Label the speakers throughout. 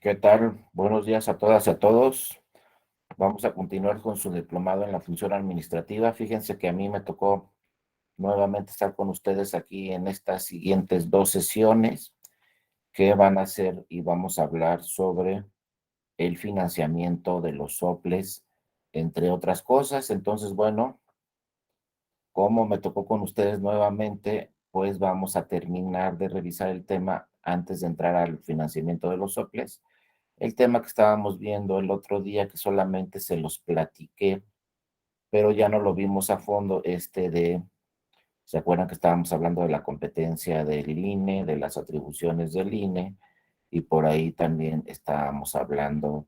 Speaker 1: ¿Qué tal? Buenos días a todas y a todos. Vamos a continuar con su diplomado en la función administrativa. Fíjense que a mí me tocó nuevamente estar con ustedes aquí en estas siguientes dos sesiones que van a ser y vamos a hablar sobre el financiamiento de los soples, entre otras cosas. Entonces, bueno, como me tocó con ustedes nuevamente, pues vamos a terminar de revisar el tema antes de entrar al financiamiento de los soples. El tema que estábamos viendo el otro día, que solamente se los platiqué, pero ya no lo vimos a fondo, ¿se acuerdan que estábamos hablando de la competencia del INE, de las atribuciones del INE? Y por ahí también estábamos hablando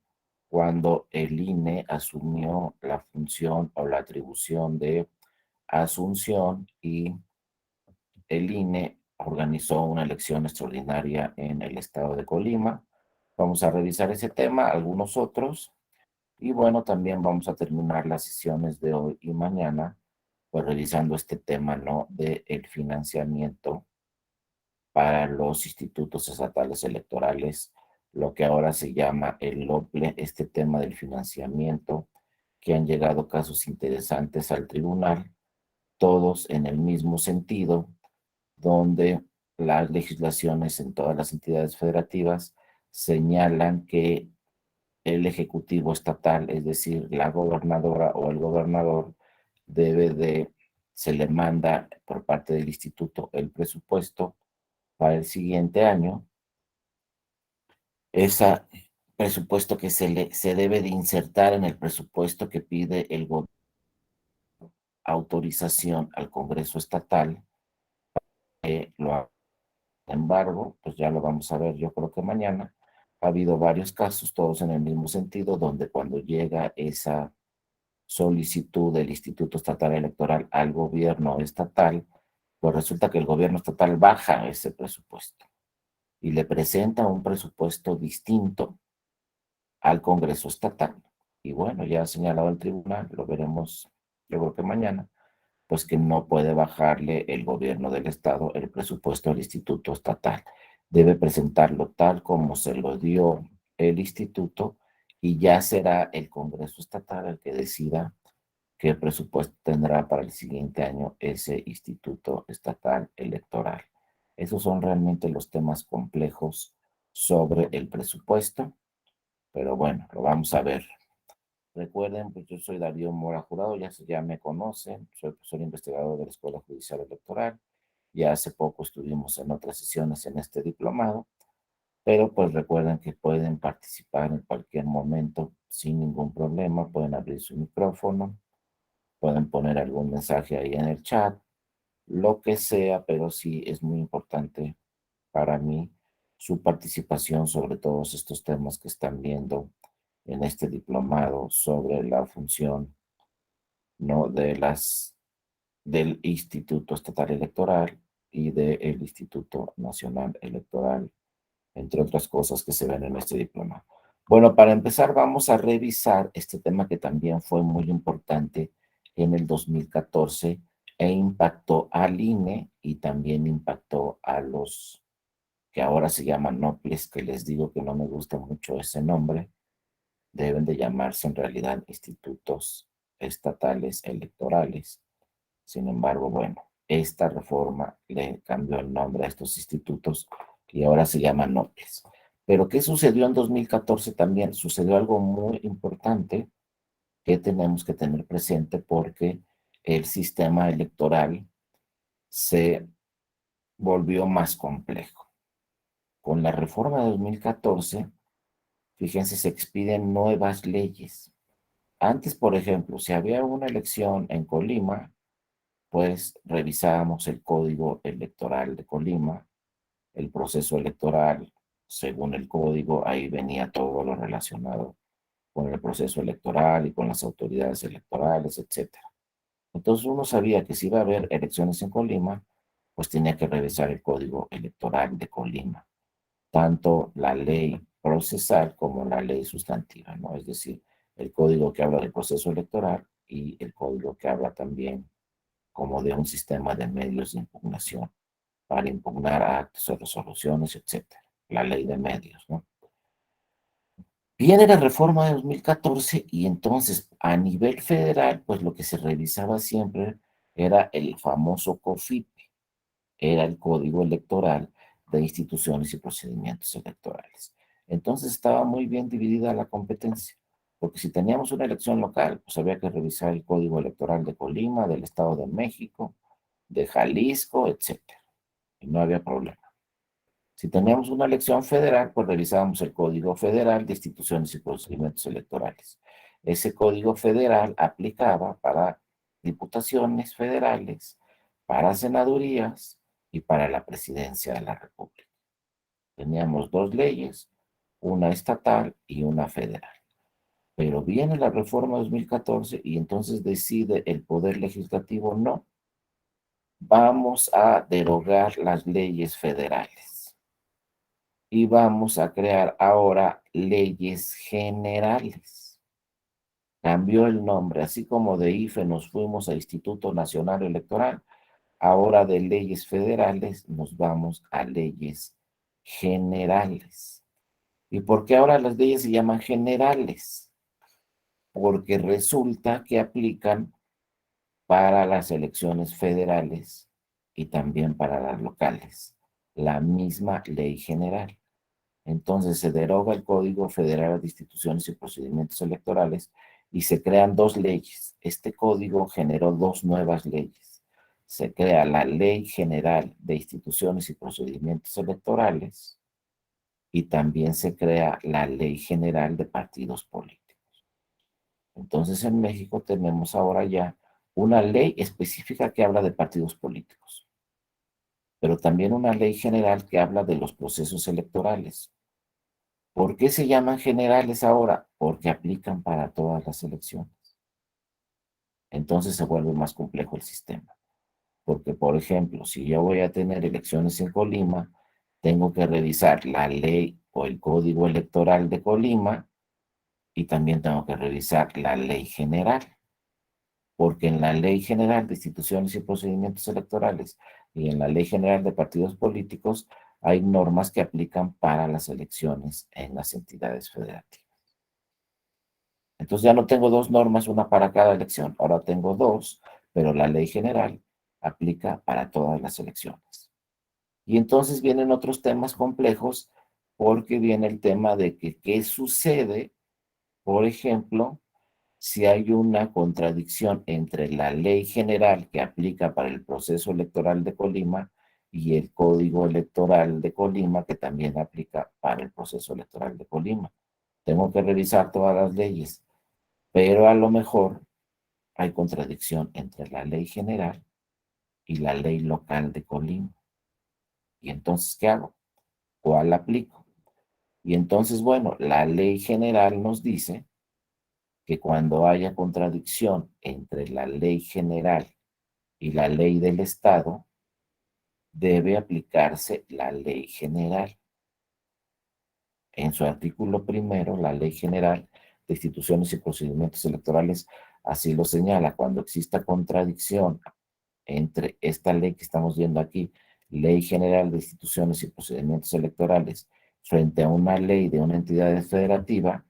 Speaker 1: cuando el INE asumió la función o la atribución de asunción y el INE organizó una elección extraordinaria en el estado de Colima. Vamos a revisar ese tema, algunos otros, y bueno, también vamos a terminar las sesiones de hoy y mañana, pues revisando este tema, ¿no? De el financiamiento para los institutos estatales electorales, lo que ahora se llama el OPLE, este tema del financiamiento, que han llegado casos interesantes al tribunal, todos en el mismo sentido, donde las legislaciones en todas las entidades federativas señalan que el ejecutivo estatal, es decir, la gobernadora o el gobernador, se le manda por parte del instituto el presupuesto para el siguiente año. Ese presupuesto que se debe de insertar en el presupuesto que pide el gobierno, autorización al Congreso estatal, lo embargo, pues ya lo vamos a ver, yo creo que mañana. Ha habido varios casos, todos en el mismo sentido, donde cuando llega esa solicitud del Instituto Estatal Electoral al gobierno estatal, pues resulta que el gobierno estatal baja ese presupuesto y le presenta un presupuesto distinto al Congreso estatal. Y bueno, ya ha señalado el tribunal, lo veremos yo creo que mañana, pues que no puede bajarle el gobierno del estado el presupuesto al instituto estatal. Debe presentarlo tal como se lo dio el instituto y ya será el Congreso estatal el que decida qué presupuesto tendrá para el siguiente año ese instituto estatal electoral. Esos son realmente los temas complejos sobre el presupuesto, pero bueno, lo vamos a ver. Recuerden, pues yo soy Darío Mora Jurado, ya me conocen, soy profesor investigador de la Escuela Judicial Electoral. Ya hace poco estuvimos en otras sesiones en este diplomado, pero pues recuerden que pueden participar en cualquier momento sin ningún problema, pueden abrir su micrófono, pueden poner algún mensaje ahí en el chat, lo que sea, pero sí es muy importante para mí su participación sobre todos estos temas que están viendo en este diplomado sobre la función, ¿no? Del Instituto Estatal Electoral y del Instituto Nacional Electoral, entre otras cosas que se ven en este diplomado. Bueno, para empezar vamos a revisar este tema que también fue muy importante en el 2014 e impactó al INE y también impactó a los que ahora se llaman NOPLES, que les digo que no me gusta mucho ese nombre, deben de llamarse en realidad institutos estatales electorales. Sin embargo, bueno, esta reforma le cambió el nombre a estos institutos y ahora se llaman NOPLES. Pero ¿qué sucedió en 2014 también? Sucedió algo muy importante que tenemos que tener presente porque el sistema electoral se volvió más complejo. Con la reforma de 2014, fíjense, se expiden nuevas leyes. Antes, por ejemplo, si había una elección en Colima, pues revisábamos el código electoral de Colima, el proceso electoral, según el código, ahí venía todo lo relacionado con el proceso electoral y con las autoridades electorales, etcétera. Entonces uno sabía que si iba a haber elecciones en Colima, pues tenía que revisar el código electoral de Colima, tanto la ley procesal como la ley sustantiva, ¿no? Es decir, el código que habla del proceso electoral y el código que habla también como de un sistema de medios de impugnación para impugnar actos o resoluciones, etcétera. La ley de medios, ¿no? Viene la reforma de 2014 y entonces a nivel federal, pues lo que se revisaba siempre era el famoso COFIPE, era el Código Electoral de Instituciones y Procedimientos Electorales. Entonces estaba muy bien dividida la competencia, porque si teníamos una elección local, pues había que revisar el Código Electoral de Colima, del Estado de México, de Jalisco, etcétera, y no había problema. Si teníamos una elección federal, pues revisábamos el Código Federal de Instituciones y Procedimientos Electorales. Ese Código Federal aplicaba para diputaciones federales, para senadurías y para la presidencia de la República. Teníamos dos leyes, una estatal y una federal. Pero viene la reforma 2014 y entonces decide el Poder Legislativo, no, vamos a derogar las leyes federales y vamos a crear ahora leyes generales. Cambió el nombre, así como de IFE nos fuimos a Instituto Nacional Electoral, ahora de leyes federales nos vamos a leyes generales. ¿Y por qué ahora las leyes se llaman generales? Porque resulta que aplican para las elecciones federales y también para las locales, la misma ley general. Entonces se deroga el Código Federal de Instituciones y Procedimientos Electorales y se crean dos leyes. Este código generó dos nuevas leyes. Se crea la Ley General de Instituciones y Procedimientos Electorales y también se crea la Ley General de Partidos Políticos. Entonces en México tenemos ahora ya una ley específica que habla de partidos políticos, pero también una ley general que habla de los procesos electorales. ¿Por qué se llaman generales ahora? Porque aplican para todas las elecciones. Entonces se vuelve más complejo el sistema. Porque, por ejemplo, si yo voy a tener elecciones en Colima, tengo que revisar la ley o el código electoral de Colima y también tengo que revisar la ley general. Porque en la Ley General de Instituciones y Procedimientos Electorales y en la Ley General de Partidos Políticos hay normas que aplican para las elecciones en las entidades federativas. Entonces ya no tengo dos normas, una para cada elección, ahora tengo dos, pero la ley general aplica para todas las elecciones. Y entonces vienen otros temas complejos porque viene el tema de que qué sucede, por ejemplo, si hay una contradicción entre la ley general que aplica para el proceso electoral de Colima y el código electoral de Colima que también aplica para el proceso electoral de Colima. Tengo que revisar todas las leyes, pero a lo mejor hay contradicción entre la ley general y la ley local de Colima. ¿Y entonces qué hago? ¿Cuál aplico? Y entonces, bueno, la ley general nos dice que cuando haya contradicción entre la ley general y la ley del Estado, debe aplicarse la ley general. En su artículo primero, la ley general de instituciones y procedimientos electorales así lo señala. Cuando exista contradicción entre esta ley que estamos viendo aquí, Ley General de Instituciones y Procedimientos Electorales, frente a una ley de una entidad federativa,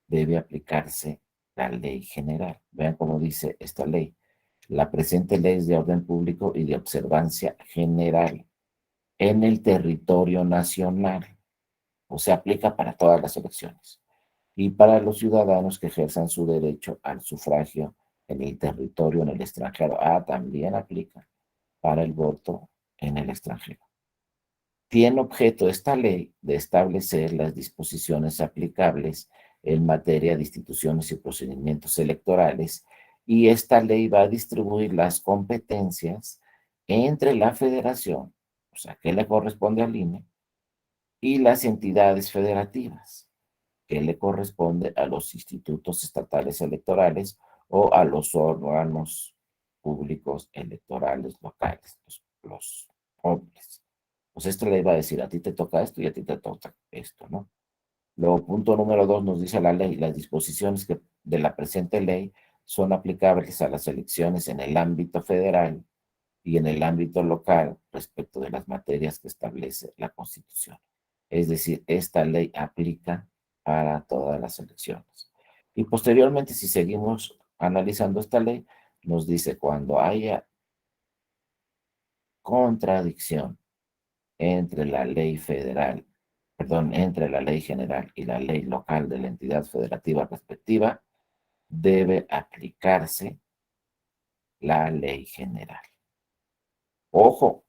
Speaker 1: debe aplicarse la ley general. Vean cómo dice esta ley. La presente ley es de orden público y de observancia general en el territorio nacional, o se aplica para todas las elecciones, y para los ciudadanos que ejerzan su derecho al sufragio en el territorio en el extranjero. Ah, también aplica para el voto en el extranjero. Tiene objeto esta ley de establecer las disposiciones aplicables en materia de instituciones y procedimientos electorales, y esta ley va a distribuir las competencias entre la federación, o sea, que le corresponde al INE, y las entidades federativas, que le corresponde a los institutos estatales electorales o a los órganos públicos electorales locales, los OPLES. Pues esto le iba a decir, a ti te toca esto y a ti te toca esto, ¿no? Luego, punto número 2, nos dice la ley, las disposiciones de la presente ley son aplicables a las elecciones en el ámbito federal y en el ámbito local respecto de las materias que establece la Constitución. Es decir, esta ley aplica para todas las elecciones. Y posteriormente, si seguimos analizando esta ley, nos dice cuando haya contradicción entre la ley federal, perdón, entre la ley general y la ley local de la entidad federativa respectiva, debe aplicarse la ley general. Ojo,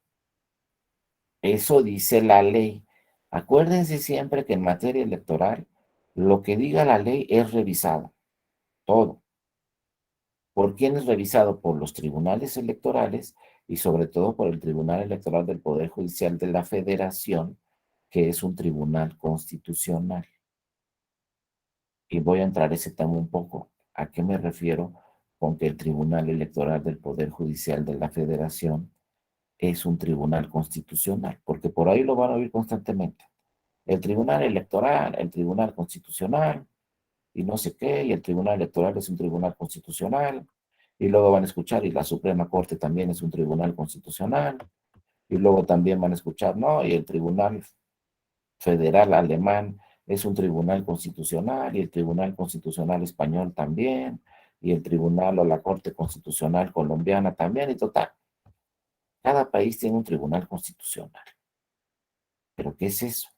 Speaker 1: eso dice la ley. Acuérdense siempre que en materia electoral, lo que diga la ley es revisado, todo. ¿Por quién es revisado? Por los tribunales electorales y sobre todo por el Tribunal Electoral del Poder Judicial de la Federación, que es un tribunal constitucional. Y voy a entrar a ese tema un poco. ¿A qué me refiero con que el Tribunal Electoral del Poder Judicial de la Federación es un tribunal constitucional? Porque por ahí lo van a oír constantemente. El Tribunal Electoral, el Tribunal Constitucional, y no sé qué, y el Tribunal Electoral es un tribunal constitucional, y luego van a escuchar, y la Suprema Corte también es un tribunal constitucional, y luego también van a escuchar, no, y el Tribunal Federal Alemán es un tribunal constitucional, y el Tribunal Constitucional Español también, y el Tribunal o la Corte Constitucional Colombiana también, y total, cada país tiene un tribunal constitucional. ¿Pero qué es eso?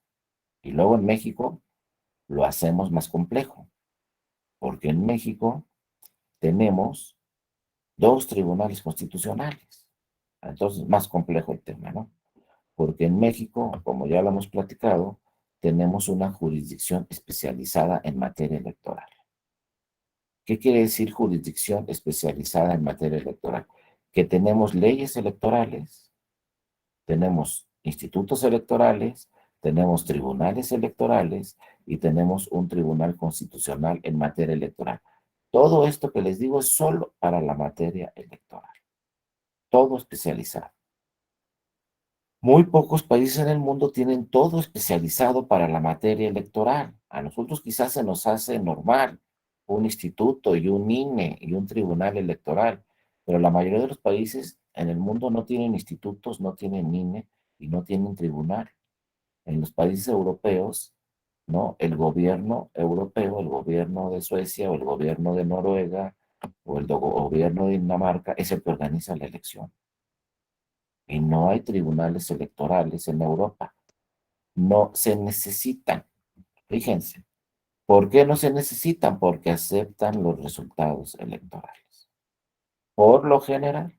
Speaker 1: Y luego en México lo hacemos más complejo, porque en México tenemos dos tribunales constitucionales. Entonces, más complejo el tema, ¿no? Porque en México, como ya lo hemos platicado, tenemos una jurisdicción especializada en materia electoral. ¿Qué quiere decir jurisdicción especializada en materia electoral? Que tenemos leyes electorales, tenemos institutos electorales, tenemos tribunales electorales y tenemos un tribunal constitucional en materia electoral. Todo esto que les digo es solo para la materia electoral, todo especializado. Muy pocos países en el mundo tienen todo especializado para la materia electoral. A nosotros quizás se nos hace normal un instituto y un INE y un tribunal electoral, pero la mayoría de los países en el mundo no tienen institutos, no tienen INE y no tienen tribunal. En los países europeos, ¿no? El gobierno europeo, el gobierno de Suecia o el gobierno de Noruega o el gobierno de Dinamarca es el que organiza la elección. Y no hay tribunales electorales en Europa. No se necesitan. Fíjense, ¿por qué no se necesitan? Porque aceptan los resultados electorales. Por lo general,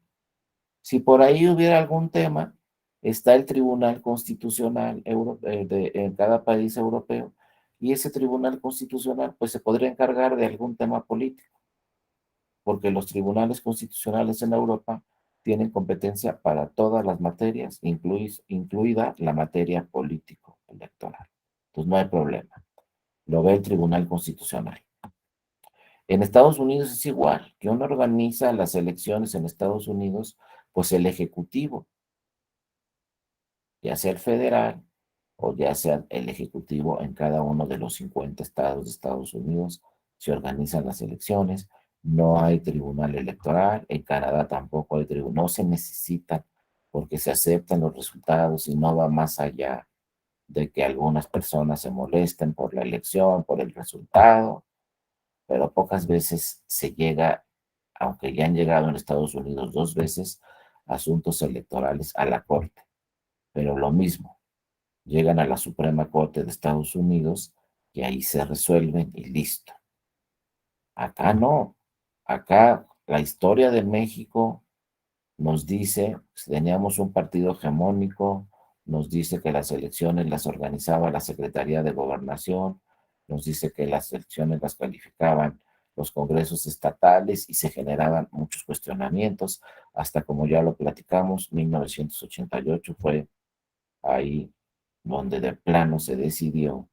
Speaker 1: si por ahí hubiera algún tema, está el Tribunal Constitucional en cada país europeo y ese Tribunal Constitucional pues se podría encargar de algún tema político, porque los tribunales constitucionales en Europa tienen competencia para todas las materias, incluida la materia político-electoral. Entonces no hay problema. Lo ve el Tribunal Constitucional. En Estados Unidos es igual. ¿Quién organiza las elecciones en Estados Unidos? Pues el Ejecutivo, ya sea el federal o ya sea el Ejecutivo en cada uno de los 50 estados de Estados Unidos. Se organizan las elecciones. No hay tribunal electoral. En Canadá tampoco hay tribunal. No se necesitan porque se aceptan los resultados y no va más allá de que algunas personas se molesten por la elección, por el resultado, pero pocas veces se llega, aunque ya han llegado en Estados Unidos 2 veces, asuntos electorales a la Corte. Pero lo mismo, llegan a la Suprema Corte de Estados Unidos y ahí se resuelven y listo. Acá no. Acá la historia de México nos dice, si teníamos un partido hegemónico, nos dice que las elecciones las organizaba la Secretaría de Gobernación, nos dice que las elecciones las calificaban los congresos estatales y se generaban muchos cuestionamientos, hasta como ya lo platicamos, 1988 fue ahí donde de plano se decidió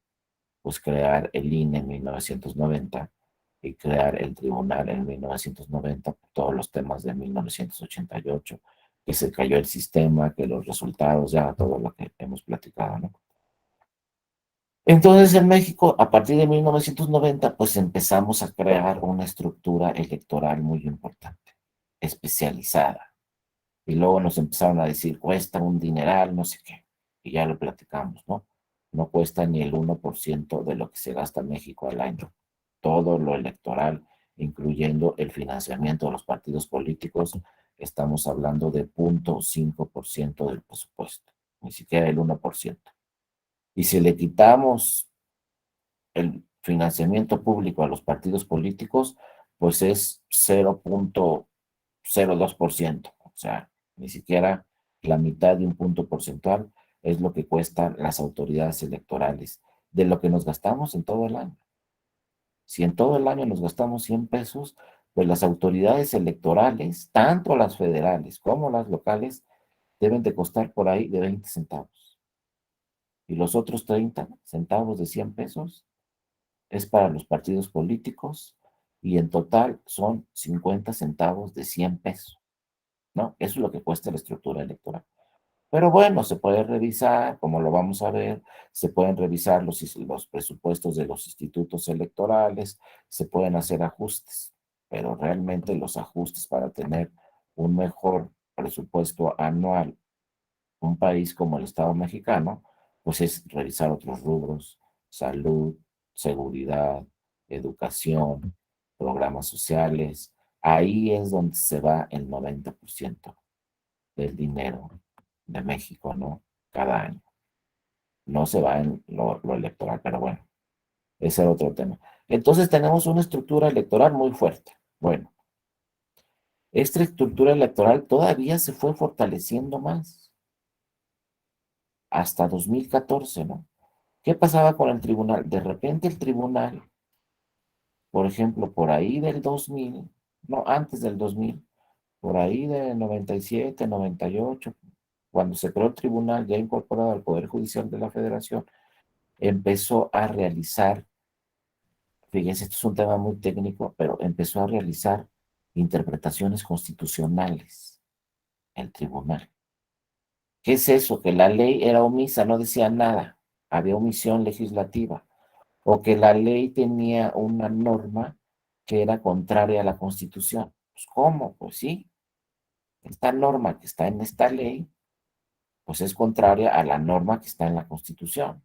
Speaker 1: pues crear el INE en 1990 y crear el tribunal en 1990 por todos los temas de 1988, que se cayó el sistema, que los resultados, ya todo lo que hemos platicado, ¿no? Entonces en México, a partir de 1990, pues empezamos a crear una estructura electoral muy importante, especializada. Y luego nos empezaron a decir, cuesta un dineral, no sé qué, y ya lo platicamos, ¿no? no cuesta ni el 1% de lo que se gasta México al año. Todo lo electoral, incluyendo el financiamiento de los partidos políticos, estamos hablando de 0.5% del presupuesto, ni siquiera el 1%. Y si le quitamos el financiamiento público a los partidos políticos, pues es 0.02%. O sea, ni siquiera la mitad de un punto porcentual es lo que cuestan las autoridades electorales de lo que nos gastamos en todo el año. Si en todo el año nos gastamos 100 pesos, pues las autoridades electorales, tanto las federales como las locales, deben de costar por ahí de 20 centavos. Y los otros 30 centavos de 100 pesos es para los partidos políticos y en total son 50 centavos de 100 pesos, ¿no? Eso es lo que cuesta la estructura electoral. Pero bueno, se puede revisar, como lo vamos a ver, se pueden revisar los presupuestos de los institutos electorales, se pueden hacer ajustes, pero realmente los ajustes para tener un mejor presupuesto anual, un país como el Estado mexicano, pues es revisar otros rubros, salud, seguridad, educación, programas sociales. Ahí es donde se va el 90% del dinero de México, ¿no? Cada año. No se va en lo electoral, pero bueno, ese es otro tema. Entonces tenemos una estructura electoral muy fuerte. Bueno, esta estructura electoral todavía se fue fortaleciendo más hasta 2014, ¿no? ¿Qué pasaba con el tribunal? De repente el tribunal, por ejemplo, por ahí del 2000, no, antes del 2000, por ahí de 97, 98, cuando se creó el tribunal ya incorporado al Poder Judicial de la Federación, empezó a realizar, fíjense, esto es un tema muy técnico, pero empezó a realizar interpretaciones constitucionales el tribunal. ¿Qué es eso? Que la ley era omisa, no decía nada, había omisión legislativa, o que la ley tenía una norma que era contraria a la Constitución. Pues, ¿cómo? Pues sí, esta norma que está en esta ley, pues es contraria a la norma que está en la Constitución.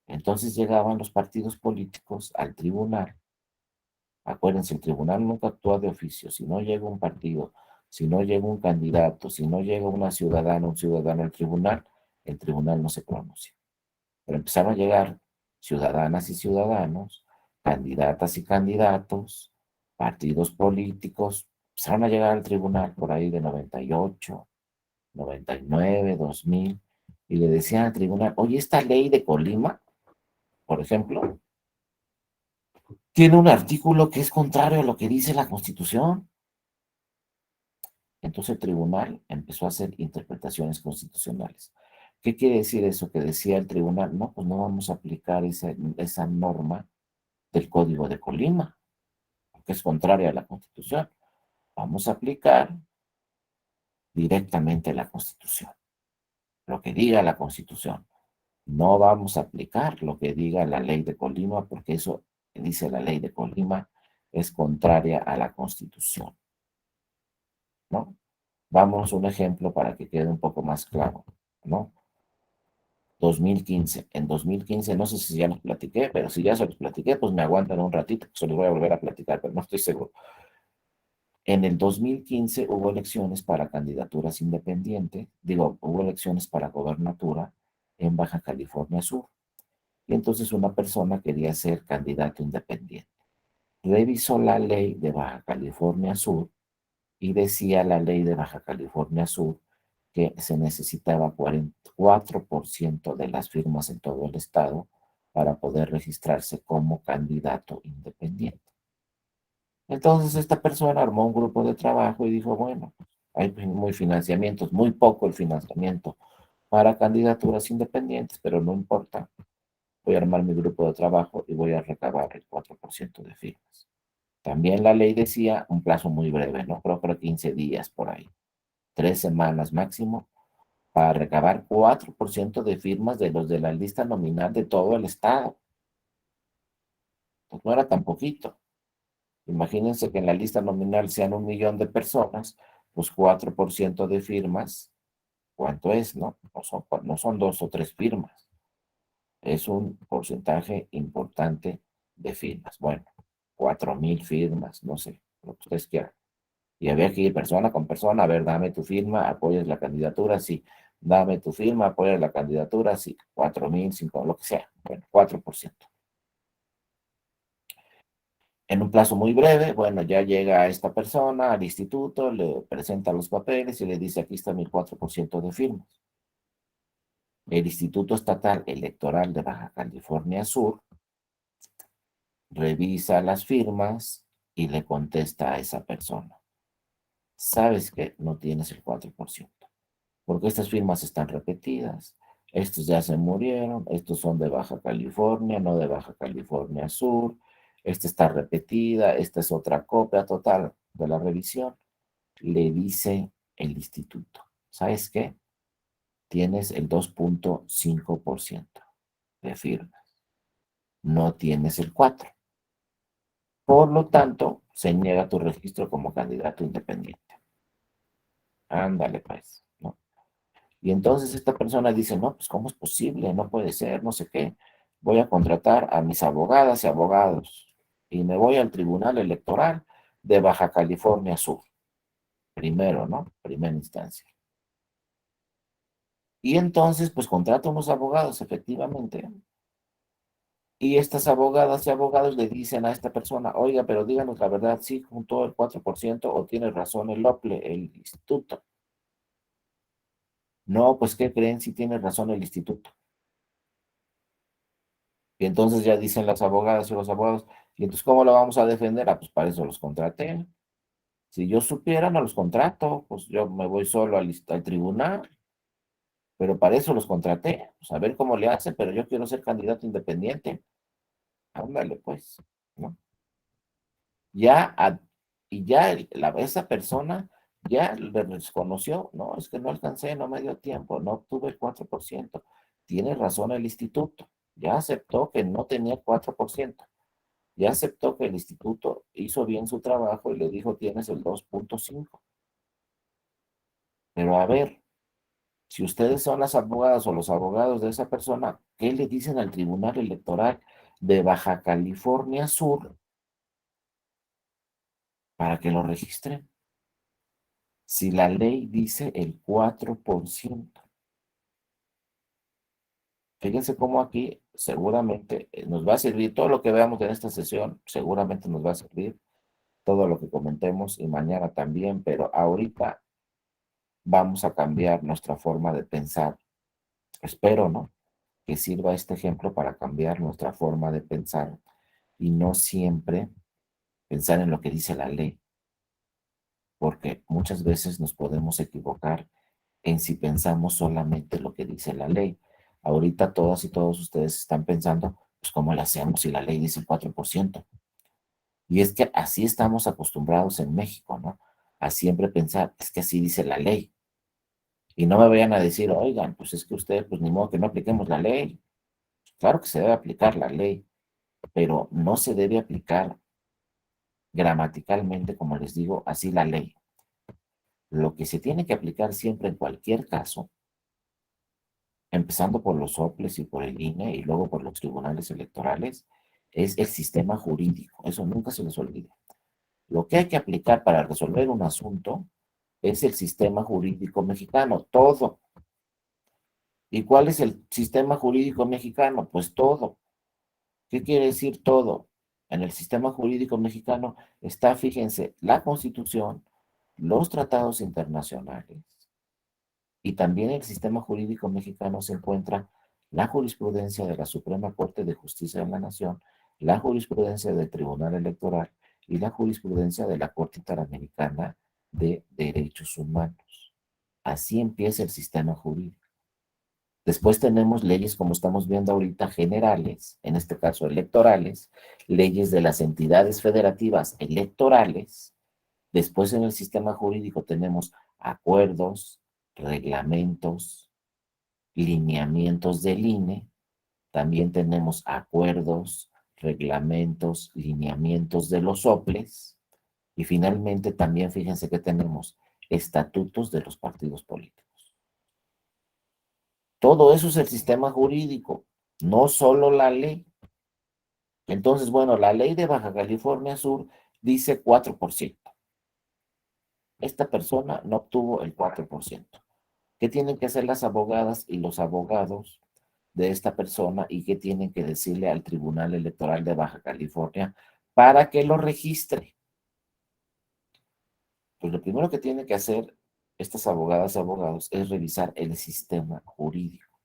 Speaker 1: Entonces llegaban los partidos políticos al tribunal. Acuérdense, el tribunal nunca actúa de oficio. Si no llega un partido, si no llega un candidato, si no llega una ciudadana, un ciudadano al tribunal, el tribunal no se pronuncia. Pero empezaron a llegar ciudadanas y ciudadanos, candidatas y candidatos, partidos políticos, empezaron a llegar al tribunal por ahí de 98, 99, 2000, y le decían al tribunal, oye, esta ley de Colima, por ejemplo, tiene un artículo que es contrario a lo que dice la Constitución. Entonces el tribunal empezó a hacer interpretaciones constitucionales. ¿Qué quiere decir eso? Que decía el tribunal, no, pues no vamos a aplicar esa norma del Código de Colima, porque es contraria a la Constitución. Vamos a aplicar directamente la Constitución, lo que diga la Constitución. No vamos a aplicar lo que diga la ley de Colima, porque eso que dice la ley de Colima es contraria a la Constitución, ¿no? Vamos a un ejemplo para que quede un poco más claro, ¿no? 2015. En 2015, no sé si ya los platiqué, pero si ya se los platiqué, pues me aguantan un ratito, se los voy a volver a platicar, pero no estoy seguro. En el 2015 hubo elecciones para candidaturas independientes, digo, hubo elecciones para gobernatura en Baja California Sur. Y entonces una persona quería ser candidato independiente. Revisó la ley de Baja California Sur y decía la ley de Baja California Sur que se necesitaba 44% de las firmas en todo el estado para poder registrarse como candidato independiente. Entonces esta persona armó un grupo de trabajo y dijo, bueno, hay muy financiamientos, muy poco el financiamiento para candidaturas independientes, pero no importa. Voy a armar mi grupo de trabajo y voy a recabar el 4% de firmas. También la ley decía un plazo muy breve, ¿no? Creo que 15 días por ahí, 3 semanas máximo, para recabar 4% de firmas de los de la lista nominal de todo el estado. Pues no era tan poquito. Imagínense que en la lista nominal sean 1 millón de personas, pues 4% de firmas, ¿cuánto es, no? No son 2 o 3 firmas. es un porcentaje importante de firmas. Bueno, 4,000 firmas, no sé, lo que ustedes quieran. Y había que ir persona con persona, a ver, dame tu firma, apoyas la candidatura, sí. Dame tu firma, apoyas la candidatura, sí. 4,000, 5, lo que sea. Bueno, 4%. En un plazo muy breve, bueno, ya llega esta persona al instituto, le presenta los papeles y le dice, aquí está mi 4% de firmas. El Instituto Estatal Electoral de Baja California Sur revisa las firmas y le contesta a esa persona, sabes que no tienes el 4%, porque estas firmas están repetidas, estos ya se murieron, estos son de Baja California, no de Baja California Sur, esta está repetida, esta es otra copia total de la revisión. Le dice el instituto, ¿sabes qué? Tienes el 2,5% de firmas, no tienes el 4%. Por lo tanto, se niega tu registro como candidato independiente. Ándale, pues, ¿no? Y entonces esta persona dice, no, pues, ¿cómo es posible? No puede ser, no sé qué. Voy a contratar a mis abogadas y abogados y me voy al Tribunal Electoral de Baja California Sur. Primero, ¿no? Primera instancia. Y entonces, pues, contrata unos abogados, efectivamente. Y estas abogadas y abogados le dicen a esta persona, oiga, pero díganos la verdad, sí juntó el 4% o tiene razón el OPLE, el instituto. No, pues, ¿qué creen? Si tiene razón el instituto. Y entonces ya dicen las abogadas y los abogados, ¿y entonces cómo lo vamos a defender? Ah, pues para eso los contraté. Si yo supiera, no los contrato, pues yo me voy solo al tribunal, pero para eso los contraté, pues a ver cómo le hacen, pero yo quiero ser candidato independiente. Ándale, pues, ¿no? Ya, y ya esa persona ya le reconoció, no, es que no alcancé, no me dio tiempo, no obtuve el 4%. Tiene razón el instituto, ya aceptó que no tenía 4%. Ya aceptó que el instituto hizo bien su trabajo y le dijo tienes el 2,5. Pero a ver, si ustedes son las abogadas o los abogados de esa persona, ¿qué le dicen al Tribunal Electoral de Baja California Sur para que lo registren? Si la ley dice el 4%. Fíjense cómo aquí seguramente nos va a servir todo lo que veamos en esta sesión, seguramente nos va a servir todo lo que comentemos y mañana también, pero ahorita vamos a cambiar nuestra forma de pensar. Espero, ¿no? Que sirva este ejemplo para cambiar nuestra forma de pensar y no siempre pensar en lo que dice la ley, porque muchas veces nos podemos equivocar en si pensamos solamente lo que dice la ley. Ahorita todas y todos ustedes están pensando, pues, ¿cómo le hacemos si la ley dice el 4%? Y es que así estamos acostumbrados en México, ¿no? A siempre pensar, es que así dice la ley. Y no me vayan a decir, oigan, pues es que ustedes, pues ni modo que no apliquemos la ley. Claro que se debe aplicar la ley, pero no se debe aplicar gramaticalmente, como les digo, así la ley. Lo que se tiene que aplicar siempre en cualquier caso, empezando por los OPLES y por el INE y luego por los tribunales electorales, es el sistema jurídico. Eso nunca se les olvide. Lo que hay que aplicar para resolver un asunto es el sistema jurídico mexicano, todo. ¿Y cuál es el sistema jurídico mexicano? Pues todo. ¿Qué quiere decir todo? En el sistema jurídico mexicano está, fíjense, la Constitución, los tratados internacionales y también en el sistema jurídico mexicano se encuentra la jurisprudencia de la Suprema Corte de Justicia de la Nación, la jurisprudencia del Tribunal Electoral y la jurisprudencia de la Corte Interamericana de Derechos Humanos. Así empieza el sistema jurídico. Después tenemos leyes, como estamos viendo ahorita, generales, en este caso electorales, leyes de las entidades federativas electorales. Después en el sistema jurídico tenemos acuerdos, reglamentos, lineamientos del INE. También tenemos acuerdos, reglamentos, lineamientos de los OPLES. Y finalmente también fíjense que tenemos estatutos de los partidos políticos. Todo eso es el sistema jurídico. no solo la ley. Entonces, bueno, la ley de Baja California Sur dice 4%. Esta persona no obtuvo el 4%. ¿Qué tienen que hacer las abogadas y los abogados de esta persona y qué tienen que decirle al Tribunal Electoral de Baja California para que lo registre? Pues lo primero que tienen que hacer estas abogadas y abogados es revisar el sistema jurídico,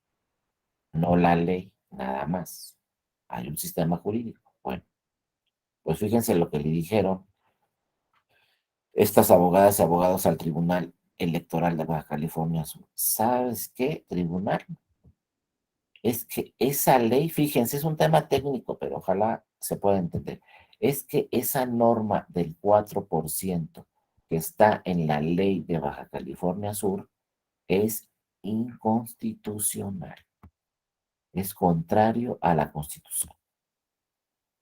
Speaker 1: no la ley, nada más. Hay un sistema jurídico. Bueno, pues fíjense lo que le dijeron estas abogadas y abogados al Tribunal Electoral de Baja California Sur. ¿Sabes qué, tribunal? Es que esa ley, fíjense, es un tema técnico, pero ojalá se pueda entender. Es que esa norma del 4% que está en la ley de Baja California Sur es inconstitucional, es contrario a la Constitución.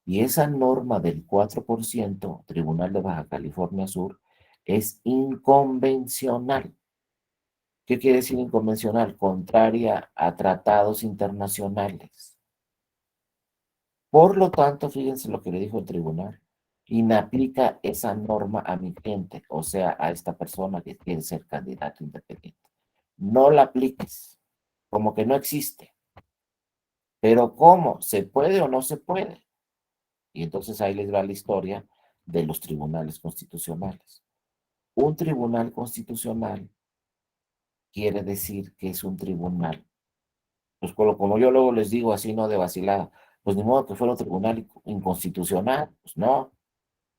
Speaker 1: Y esa norma del 4%, Tribunal de Baja California Sur, es inconvencional. ¿Qué quiere decir inconvencional? Contraria a tratados internacionales. Por lo tanto, fíjense lo que le dijo el tribunal. Inaplica esa norma a mi cliente, o sea, a esta persona que quiere ser candidato independiente. No la apliques, como que no existe. Pero ¿cómo? ¿Se puede o no se puede? Y entonces ahí les va la historia de los tribunales constitucionales. Un tribunal constitucional quiere decir que es un tribunal. Pues como yo luego les digo así, no de vacilada, pues ni modo que fuera un tribunal inconstitucional, pues no.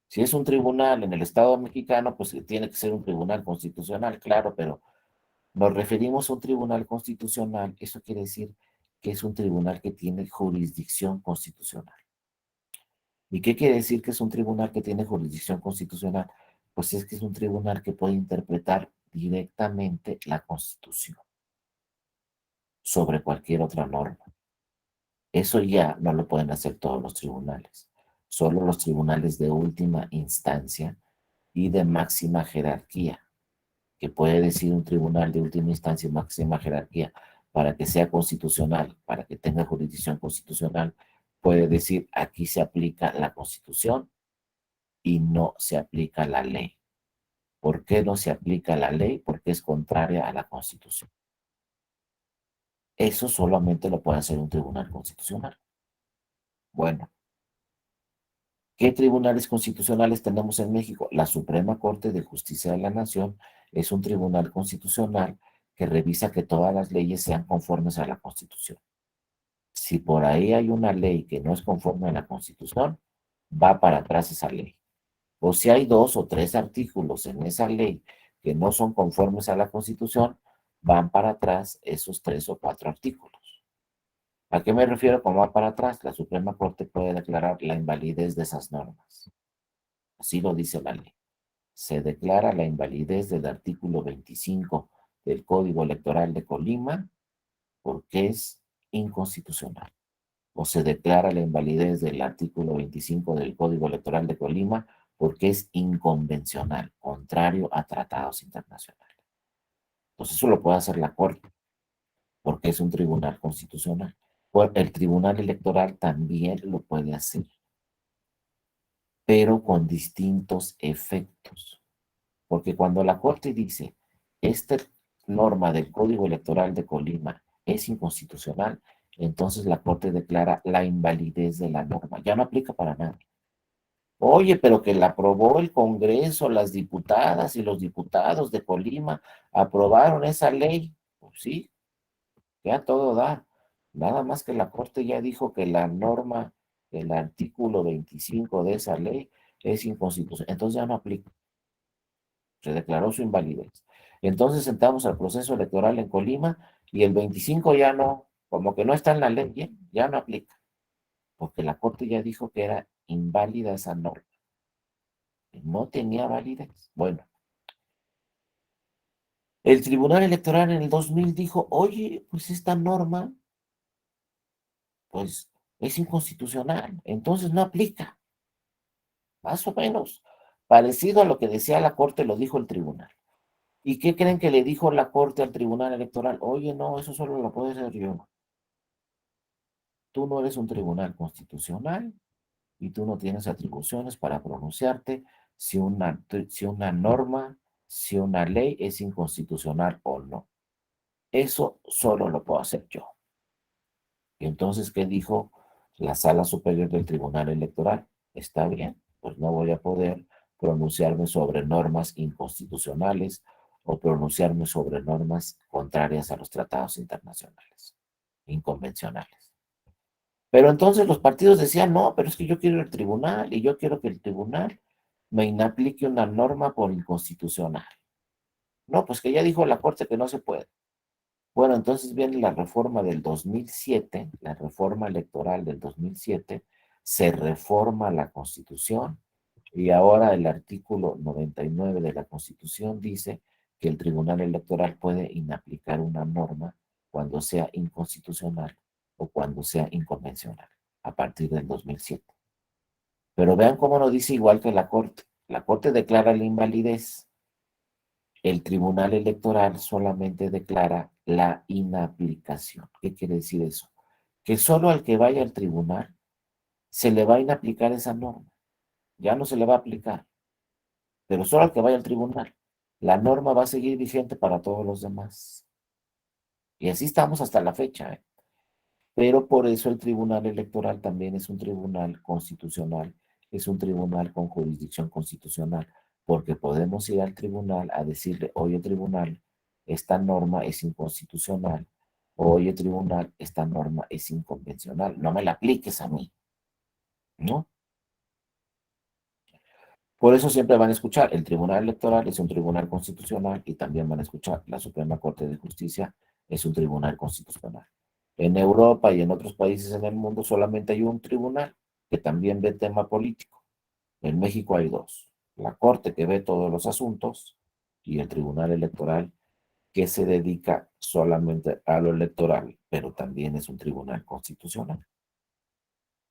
Speaker 1: Si es un tribunal en el Estado mexicano, pues tiene que ser un tribunal constitucional, claro, pero nos referimos a un tribunal constitucional, eso quiere decir que es un tribunal que tiene jurisdicción constitucional. ¿Y qué quiere decir que es un tribunal que tiene jurisdicción constitucional? Pues es que es un tribunal que puede interpretar directamente la Constitución sobre cualquier otra norma. Eso ya no lo pueden hacer todos los tribunales, solo los tribunales de última instancia y de máxima jerarquía, que puede decir un tribunal de última instancia y máxima jerarquía para que sea constitucional, para que tenga jurisdicción constitucional, puede decir aquí se aplica la Constitución y no se aplica la ley. ¿Por qué no se aplica la ley? Porque es contraria a la Constitución. Eso solamente lo puede hacer un tribunal constitucional. Bueno, ¿qué tribunales constitucionales tenemos en México? La Suprema Corte de Justicia de la Nación es un tribunal constitucional que revisa que todas las leyes sean conformes a la Constitución. Si por ahí hay una ley que no es conforme a la Constitución, va para atrás esa ley. O si hay 2 o 3 artículos en esa ley que no son conformes a la Constitución, van para atrás esos 3 o 4 artículos. ¿A qué me refiero con va para atrás? La Suprema Corte puede declarar la invalidez de esas normas. Así lo dice la ley. Se declara la invalidez del artículo 25 del Código Electoral de Colima porque es inconstitucional. O se declara la invalidez del artículo 25 del Código Electoral de Colima porque es inconvencional, contrario a tratados internacionales. Entonces eso lo puede hacer la Corte porque es un tribunal constitucional. El Tribunal Electoral también lo puede hacer, pero con distintos efectos. Porque cuando la Corte dice, esta norma del Código Electoral de Colima es inconstitucional, entonces la Corte declara la invalidez de la norma. Ya no aplica para nada. Oye, pero que la aprobó el Congreso, las diputadas y los diputados de Colima aprobaron esa ley. Pues sí, ya todo da. Nada más que la Corte ya dijo que la norma, el artículo 25 de esa ley es inconstitucional. Entonces ya no aplica. Se declaró su invalidez. Entonces entramos al proceso electoral en Colima y el 25 ya no, como que no está en la ley, ya no aplica, porque la Corte ya dijo que era inválida esa norma, que no tenía validez. Bueno, el Tribunal Electoral en el 2000 dijo, oye, pues esta norma, pues es inconstitucional, entonces no aplica, más o menos. Parecido a lo que decía la Corte, lo dijo el Tribunal. ¿Y qué creen que le dijo la Corte al Tribunal Electoral? Oye, no, eso solo lo puede hacer yo. tú no eres un tribunal constitucional y tú no tienes atribuciones para pronunciarte si una norma, si una ley es inconstitucional o no. Eso solo lo puedo hacer yo. Y entonces, ¿qué dijo la Sala Superior del Tribunal Electoral? Está bien, pues no voy a poder pronunciarme sobre normas inconstitucionales o pronunciarme sobre normas contrarias a los tratados internacionales, inconvencionales. Pero entonces los partidos decían, no, pero es que yo quiero el tribunal y yo quiero que el tribunal me inaplique una norma por inconstitucional. No, pues que ya dijo la Corte que no se puede. Bueno, entonces viene la reforma del 2007, la reforma electoral del 2007, se reforma la Constitución y ahora el artículo 99 de la Constitución dice que el Tribunal Electoral puede inaplicar una norma cuando sea inconstitucional o cuando sea inconvencional, a partir del 2007. Pero vean cómo no dice igual que la Corte. La Corte declara la invalidez. El Tribunal Electoral solamente declara la inaplicación. ¿Qué quiere decir eso? Que solo al que vaya al tribunal se le va a inaplicar esa norma. Ya no se le va a aplicar, pero solo al que vaya al tribunal. La norma va a seguir vigente para todos los demás. Y así estamos hasta la fecha, ¿eh? Pero por eso el Tribunal Electoral también es un tribunal constitucional, es un tribunal con jurisdicción constitucional, porque podemos ir al tribunal a decirle, oye tribunal, esta norma es inconstitucional, oye tribunal, esta norma es inconvencional, no me la apliques a mí, ¿no? Por eso siempre van a escuchar, el Tribunal Electoral es un tribunal constitucional y también van a escuchar, la Suprema Corte de Justicia es un tribunal constitucional. En Europa y en otros países en el mundo solamente hay un tribunal que también ve tema político. En México hay dos, la Corte que ve todos los asuntos y el Tribunal Electoral que se dedica solamente a lo electoral, pero también es un tribunal constitucional.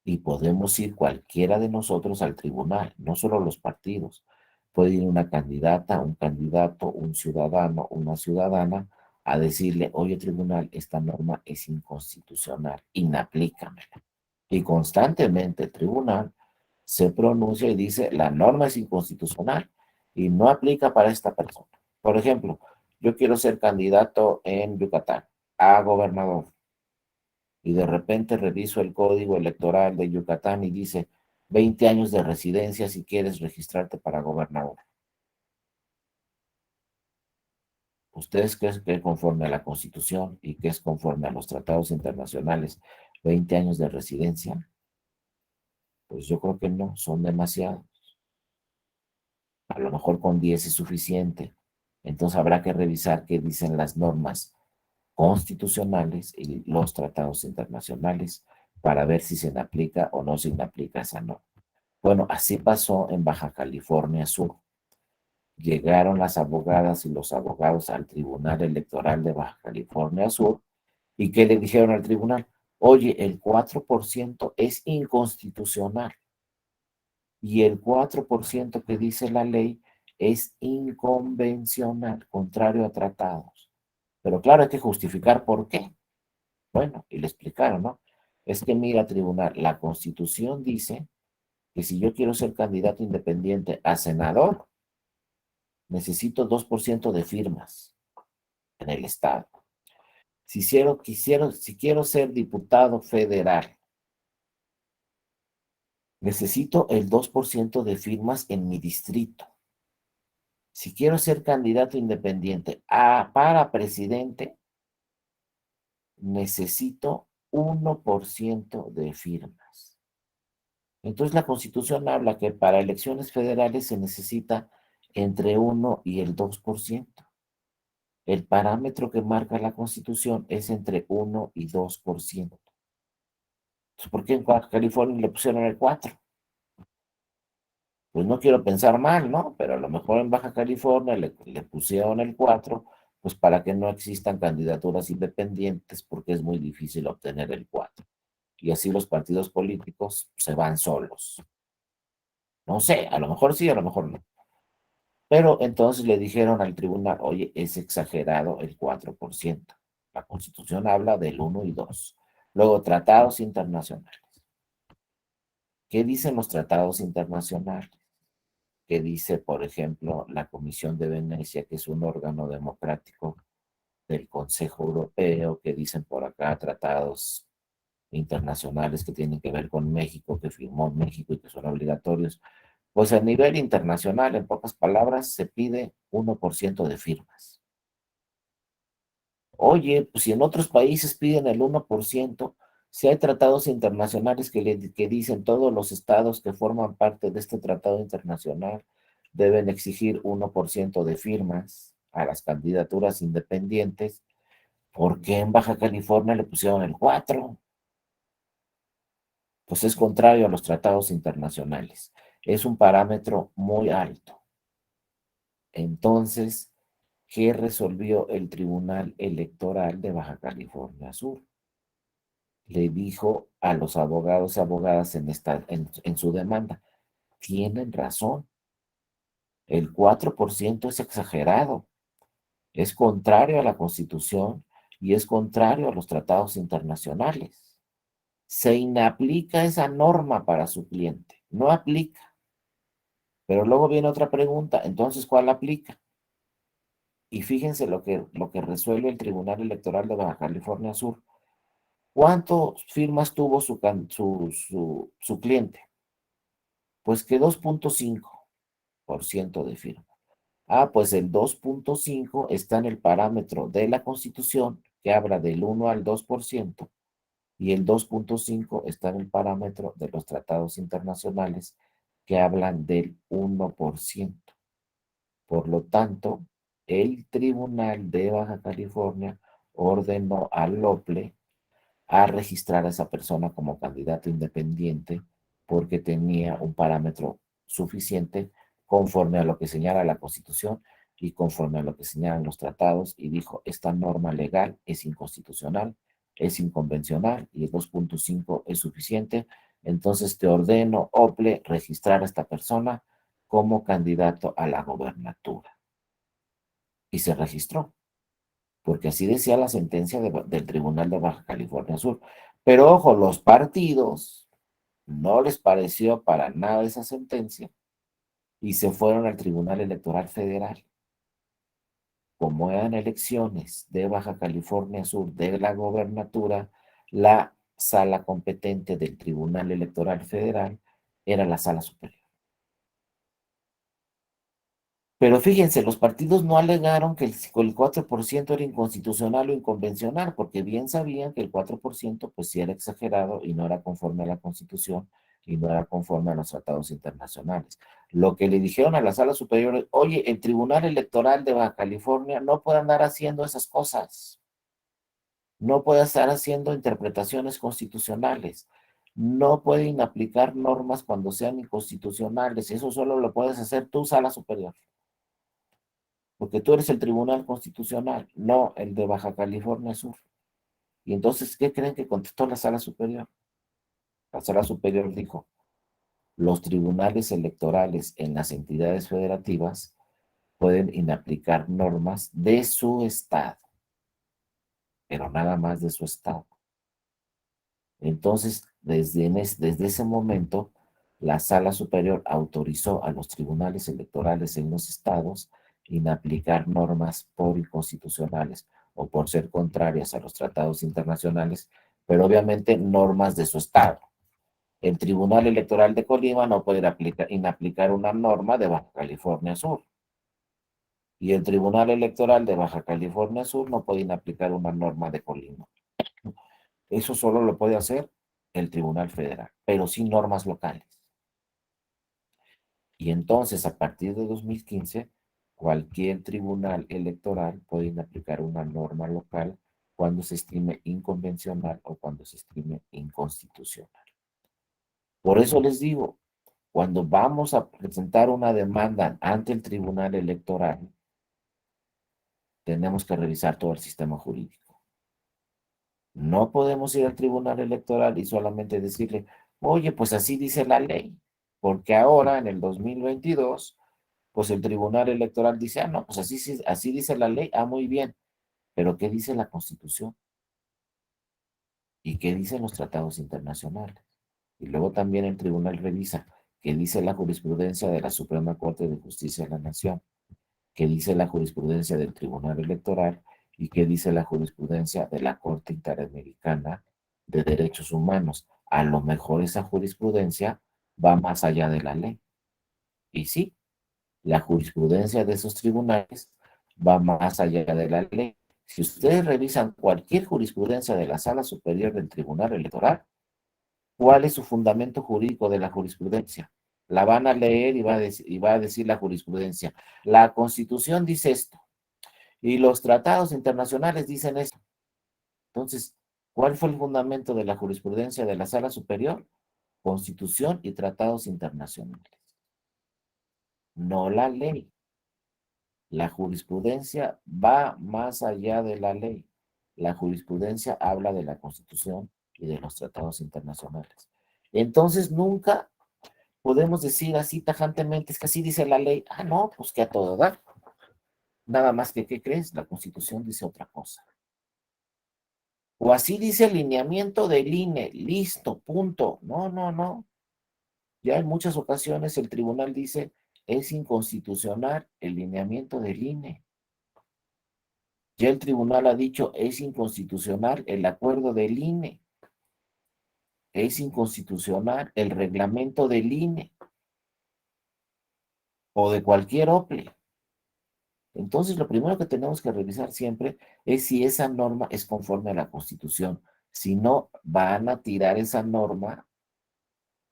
Speaker 1: Y podemos ir cualquiera de nosotros al tribunal, no solo los partidos. Puede ir una candidata, un candidato, un ciudadano, una ciudadana a decirle, oye tribunal, esta norma es inconstitucional, inaplícamela. Y constantemente el tribunal se pronuncia y dice, la norma es inconstitucional y no aplica para esta persona. Por ejemplo, yo quiero ser candidato en Yucatán a gobernador y de repente reviso el código electoral de Yucatán y dice 20 años de residencia si quieres registrarte para gobernador. ¿Ustedes creen que conforme a la Constitución y que es conforme a los tratados internacionales 20 años de residencia? Pues yo creo que no, son demasiados. A lo mejor con 10 es suficiente. Entonces habrá que revisar qué dicen las normas constitucionales y los tratados internacionales para ver si se aplica o no se aplica esa norma. Bueno, así pasó en Baja California Sur. Llegaron las abogadas y los abogados al Tribunal Electoral de Baja California Sur y ¿qué le dijeron al tribunal? Oye, el 4% es inconstitucional y el 4% que dice la ley es inconvencional, contrario a tratados. Pero claro, hay que justificar por qué. Bueno, y le explicaron, ¿no? Es que mira, tribunal, la Constitución dice que si yo quiero ser candidato independiente a senador, necesito 2% de firmas en el Estado. Si quiero ser diputado federal, necesito el 2% de firmas en mi distrito. Si quiero ser candidato independiente para presidente, necesito 1% de firmas. Entonces la Constitución habla que para elecciones federales se necesita entre 1 y el 2%. El parámetro que marca la Constitución es entre 1 y 2%. Entonces, ¿por qué en Baja California le pusieron el 4%? Pues no quiero pensar mal, ¿no? Pero a lo mejor en Baja California le pusieron el 4, pues para que no existan candidaturas independientes, porque es muy difícil obtener el 4. Y así los partidos políticos se van solos. No sé, a lo mejor sí, a lo mejor no. Pero entonces le dijeron al tribunal, oye, es exagerado el 4%. La Constitución habla del 1 y 2. Luego, tratados internacionales. ¿Qué dicen los tratados internacionales? ¿Qué dice, por ejemplo, la Comisión de Venecia, que es un órgano democrático del Consejo Europeo? ¿Qué dicen por acá tratados internacionales que tienen que ver con México, que firmó México y que son obligatorios? Pues a nivel internacional, en pocas palabras, se pide 1% de firmas. Oye, pues si en otros países piden el 1%, si hay tratados internacionales que dicen todos los estados que forman parte de este tratado internacional deben exigir 1% de firmas a las candidaturas independientes, ¿por qué en Baja California le pusieron el 4%? Pues es contrario a los tratados internacionales. Es un parámetro muy alto. Entonces, ¿qué resolvió el Tribunal Electoral de Baja California Sur? Le dijo a los abogados y abogadas en su demanda, tienen razón, el 4% es exagerado, es contrario a la Constitución y es contrario a los tratados internacionales. Se inaplica esa norma para su cliente, no aplica. Pero luego viene otra pregunta, entonces, ¿cuál aplica? Y fíjense lo que resuelve el Tribunal Electoral de Baja California Sur. ¿Cuántas firmas tuvo su cliente? Pues que 2.5% de firma. Ah, pues el 2.5 está en el parámetro de la Constitución, que habla del 1 al 2%, y el 2.5 está en el parámetro de los tratados internacionales, que hablan del 1%. Por lo tanto, el Tribunal de Baja California ordenó al OPLE a registrar a esa persona como candidato independiente porque tenía un parámetro suficiente conforme a lo que señala la Constitución y conforme a lo que señalan los tratados, y dijo, esta norma legal es inconstitucional, es inconvencional y el 2.5 es suficiente, entonces te ordeno, OPLE, registrar a esta persona como candidato a la gobernatura. Y se registró, porque así decía la sentencia del Tribunal de Baja California Sur. Pero ojo, los partidos no les pareció para nada esa sentencia y se fueron al Tribunal Electoral Federal. Como eran elecciones de Baja California Sur de la gobernatura, la sala competente del Tribunal Electoral Federal era la sala superior. Pero fíjense, los partidos no alegaron que el 4% era inconstitucional o inconvencional, porque bien sabían que el 4% pues sí era exagerado y no era conforme a la Constitución y no era conforme a los tratados internacionales. Lo que le dijeron a la Sala Superior es, oye, el Tribunal Electoral de Baja California no puede andar haciendo esas cosas, no puede estar haciendo interpretaciones constitucionales, no pueden aplicar normas cuando sean inconstitucionales, eso solo lo puedes hacer tú, Sala Superior. Porque tú eres el Tribunal Constitucional, no el de Baja California Sur. Y entonces, ¿qué creen que contestó la Sala Superior? La Sala Superior dijo, los tribunales electorales en las entidades federativas pueden inaplicar normas de su estado, pero nada más de su estado. Entonces, desde ese momento, la Sala Superior autorizó a los tribunales electorales en los estados inaplicar normas por inconstitucionales o por ser contrarias a los tratados internacionales, pero obviamente normas de su estado. El Tribunal Electoral de Colima no puede inaplicar una norma de Baja California Sur. Y el Tribunal Electoral de Baja California Sur no puede inaplicar una norma de Colima. Eso solo lo puede hacer el Tribunal Federal, pero sin normas locales. Y entonces, a partir de 2015, cualquier tribunal electoral puede aplicar una norma local cuando se estime inconvencional o cuando se estime inconstitucional. Por eso les digo, cuando vamos a presentar una demanda ante el Tribunal Electoral, tenemos que revisar todo el sistema jurídico. No podemos ir al Tribunal Electoral y solamente decirle, oye, pues así dice la ley, porque ahora en el 2022, pues el Tribunal Electoral dice, ah, no, pues así dice la ley, ah, muy bien, pero ¿qué dice la Constitución? ¿Y qué dicen los tratados internacionales? Y luego también el tribunal revisa qué dice la jurisprudencia de la Suprema Corte de Justicia de la Nación, qué dice la jurisprudencia del Tribunal Electoral y qué dice la jurisprudencia de la Corte Interamericana de Derechos Humanos. A lo mejor esa jurisprudencia va más allá de la ley. Y sí, la jurisprudencia de esos tribunales va más allá de la ley. Si ustedes revisan cualquier jurisprudencia de la Sala Superior del Tribunal Electoral, ¿cuál es su fundamento jurídico de la jurisprudencia? La van a leer y va a decir la jurisprudencia. La Constitución dice esto y los tratados internacionales dicen esto. Entonces, ¿cuál fue el fundamento de la jurisprudencia de la Sala Superior? Constitución y tratados internacionales, no la ley. La jurisprudencia va más allá de la ley. La jurisprudencia habla de la Constitución y de los tratados internacionales. Entonces, nunca podemos decir así tajantemente, es que así dice la ley. Ah, no, pues que a todo dar. Nada más que, ¿qué crees? La Constitución dice otra cosa. O así dice el lineamiento del INE, listo, punto. No, no, no. Ya en muchas ocasiones el tribunal dice, es inconstitucional el lineamiento del INE. Ya el tribunal ha dicho, es inconstitucional el acuerdo del INE. Es inconstitucional el reglamento del INE o de cualquier OPLE. Entonces, lo primero que tenemos que revisar siempre es si esa norma es conforme a la Constitución. Si no, van a tirar esa norma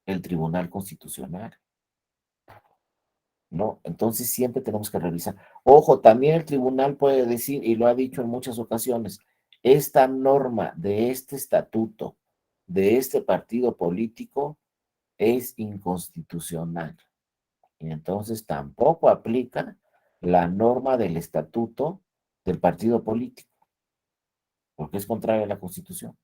Speaker 1: el Tribunal Constitucional, ¿no? Entonces, siempre tenemos que revisar. Ojo, también el tribunal puede decir, y lo ha dicho en muchas ocasiones, esta norma de este estatuto, de este partido político, es inconstitucional. Y entonces tampoco aplica la norma del estatuto del partido político, porque es contraria a la Constitución.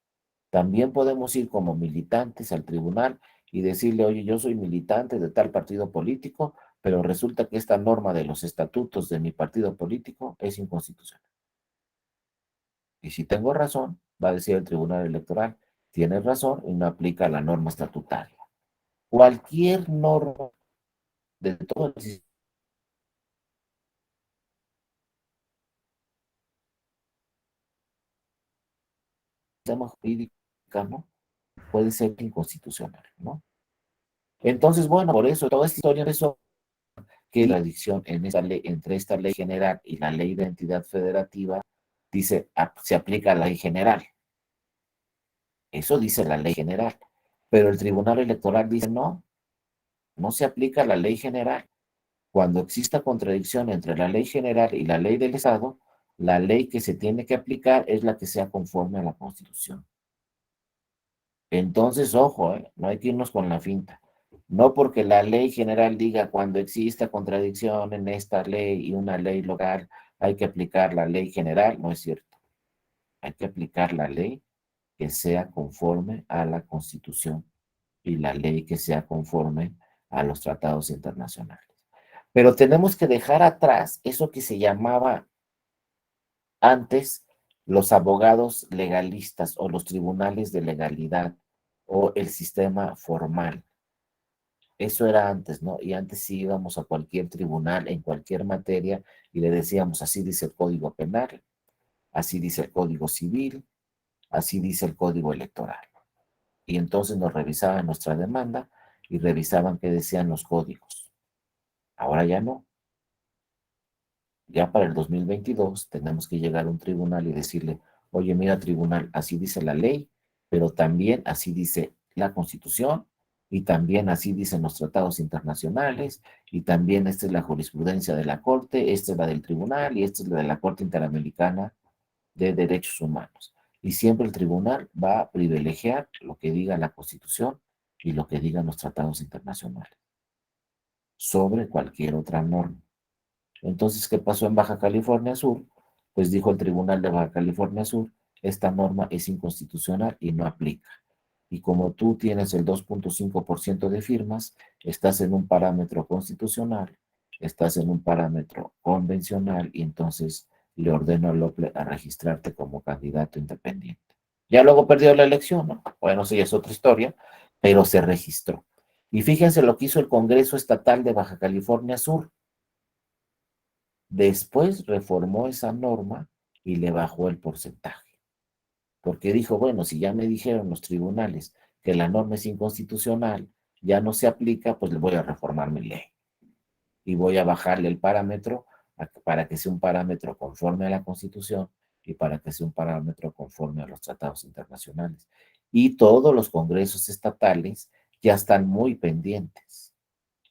Speaker 1: También podemos ir como militantes al tribunal y decirle, oye, yo soy militante de tal partido político, pero resulta que esta norma de los estatutos de mi partido político es inconstitucional. Y si tengo razón, va a decir el tribunal electoral, tienes razón y no aplica la norma estatutaria. Cualquier norma de todo el sistema jurídico, ¿no? Puede ser inconstitucional, ¿no? Entonces, bueno, por eso toda esta historia empezó que la adicción en esta ley, entre esta ley general y la ley de entidad federativa, dice, se aplica la ley general. Eso dice la ley general. Pero el Tribunal Electoral dice, no, no se aplica la ley general. Cuando exista contradicción entre la ley general y la ley del Estado, la ley que se tiene que aplicar es la que sea conforme a la Constitución. Entonces, ojo, no hay que irnos con la finta. No porque la ley general diga cuando exista contradicción en esta ley y una ley local, hay que aplicar la ley general, no es cierto. Hay que aplicar la ley que sea conforme a la Constitución y la ley que sea conforme a los tratados internacionales. Pero tenemos que dejar atrás eso que se llamaba antes los abogados legalistas o los tribunales de legalidad o el sistema formal. Eso era antes, ¿no? Y antes sí íbamos a cualquier tribunal en cualquier materia y le decíamos, así dice el Código Penal, así dice el Código Civil, así dice el Código Electoral. Y entonces nos revisaban nuestra demanda y revisaban qué decían los códigos. Ahora ya no. Ya para el 2022 tenemos que llegar a un tribunal y decirle, oye, mira, tribunal, así dice la ley, pero también así dice la Constitución y también así dicen los tratados internacionales y también esta es la jurisprudencia de la Corte, esta es la del tribunal y esta es la de la Corte Interamericana de Derechos Humanos. Y siempre el tribunal va a privilegiar lo que diga la Constitución y lo que digan los tratados internacionales sobre cualquier otra norma. Entonces, ¿qué pasó en Baja California Sur? Pues dijo el Tribunal de Baja California Sur, esta norma es inconstitucional y no aplica. Y como tú tienes el 2.5% de firmas, estás en un parámetro constitucional, estás en un parámetro convencional y entonces le ordeno al OPLE a registrarte como candidato independiente. Ya luego perdió la elección, ¿no? Bueno, sí, es otra historia, pero se registró. Y fíjense lo que hizo el Congreso Estatal de Baja California Sur. Después reformó esa norma y le bajó el porcentaje. Porque dijo, bueno, si ya me dijeron los tribunales que la norma es inconstitucional, ya no se aplica, pues le voy a reformar mi ley. Y voy a bajarle el parámetro para que sea un parámetro conforme a la Constitución y para que sea un parámetro conforme a los tratados internacionales. Y todos los congresos estatales ya están muy pendientes.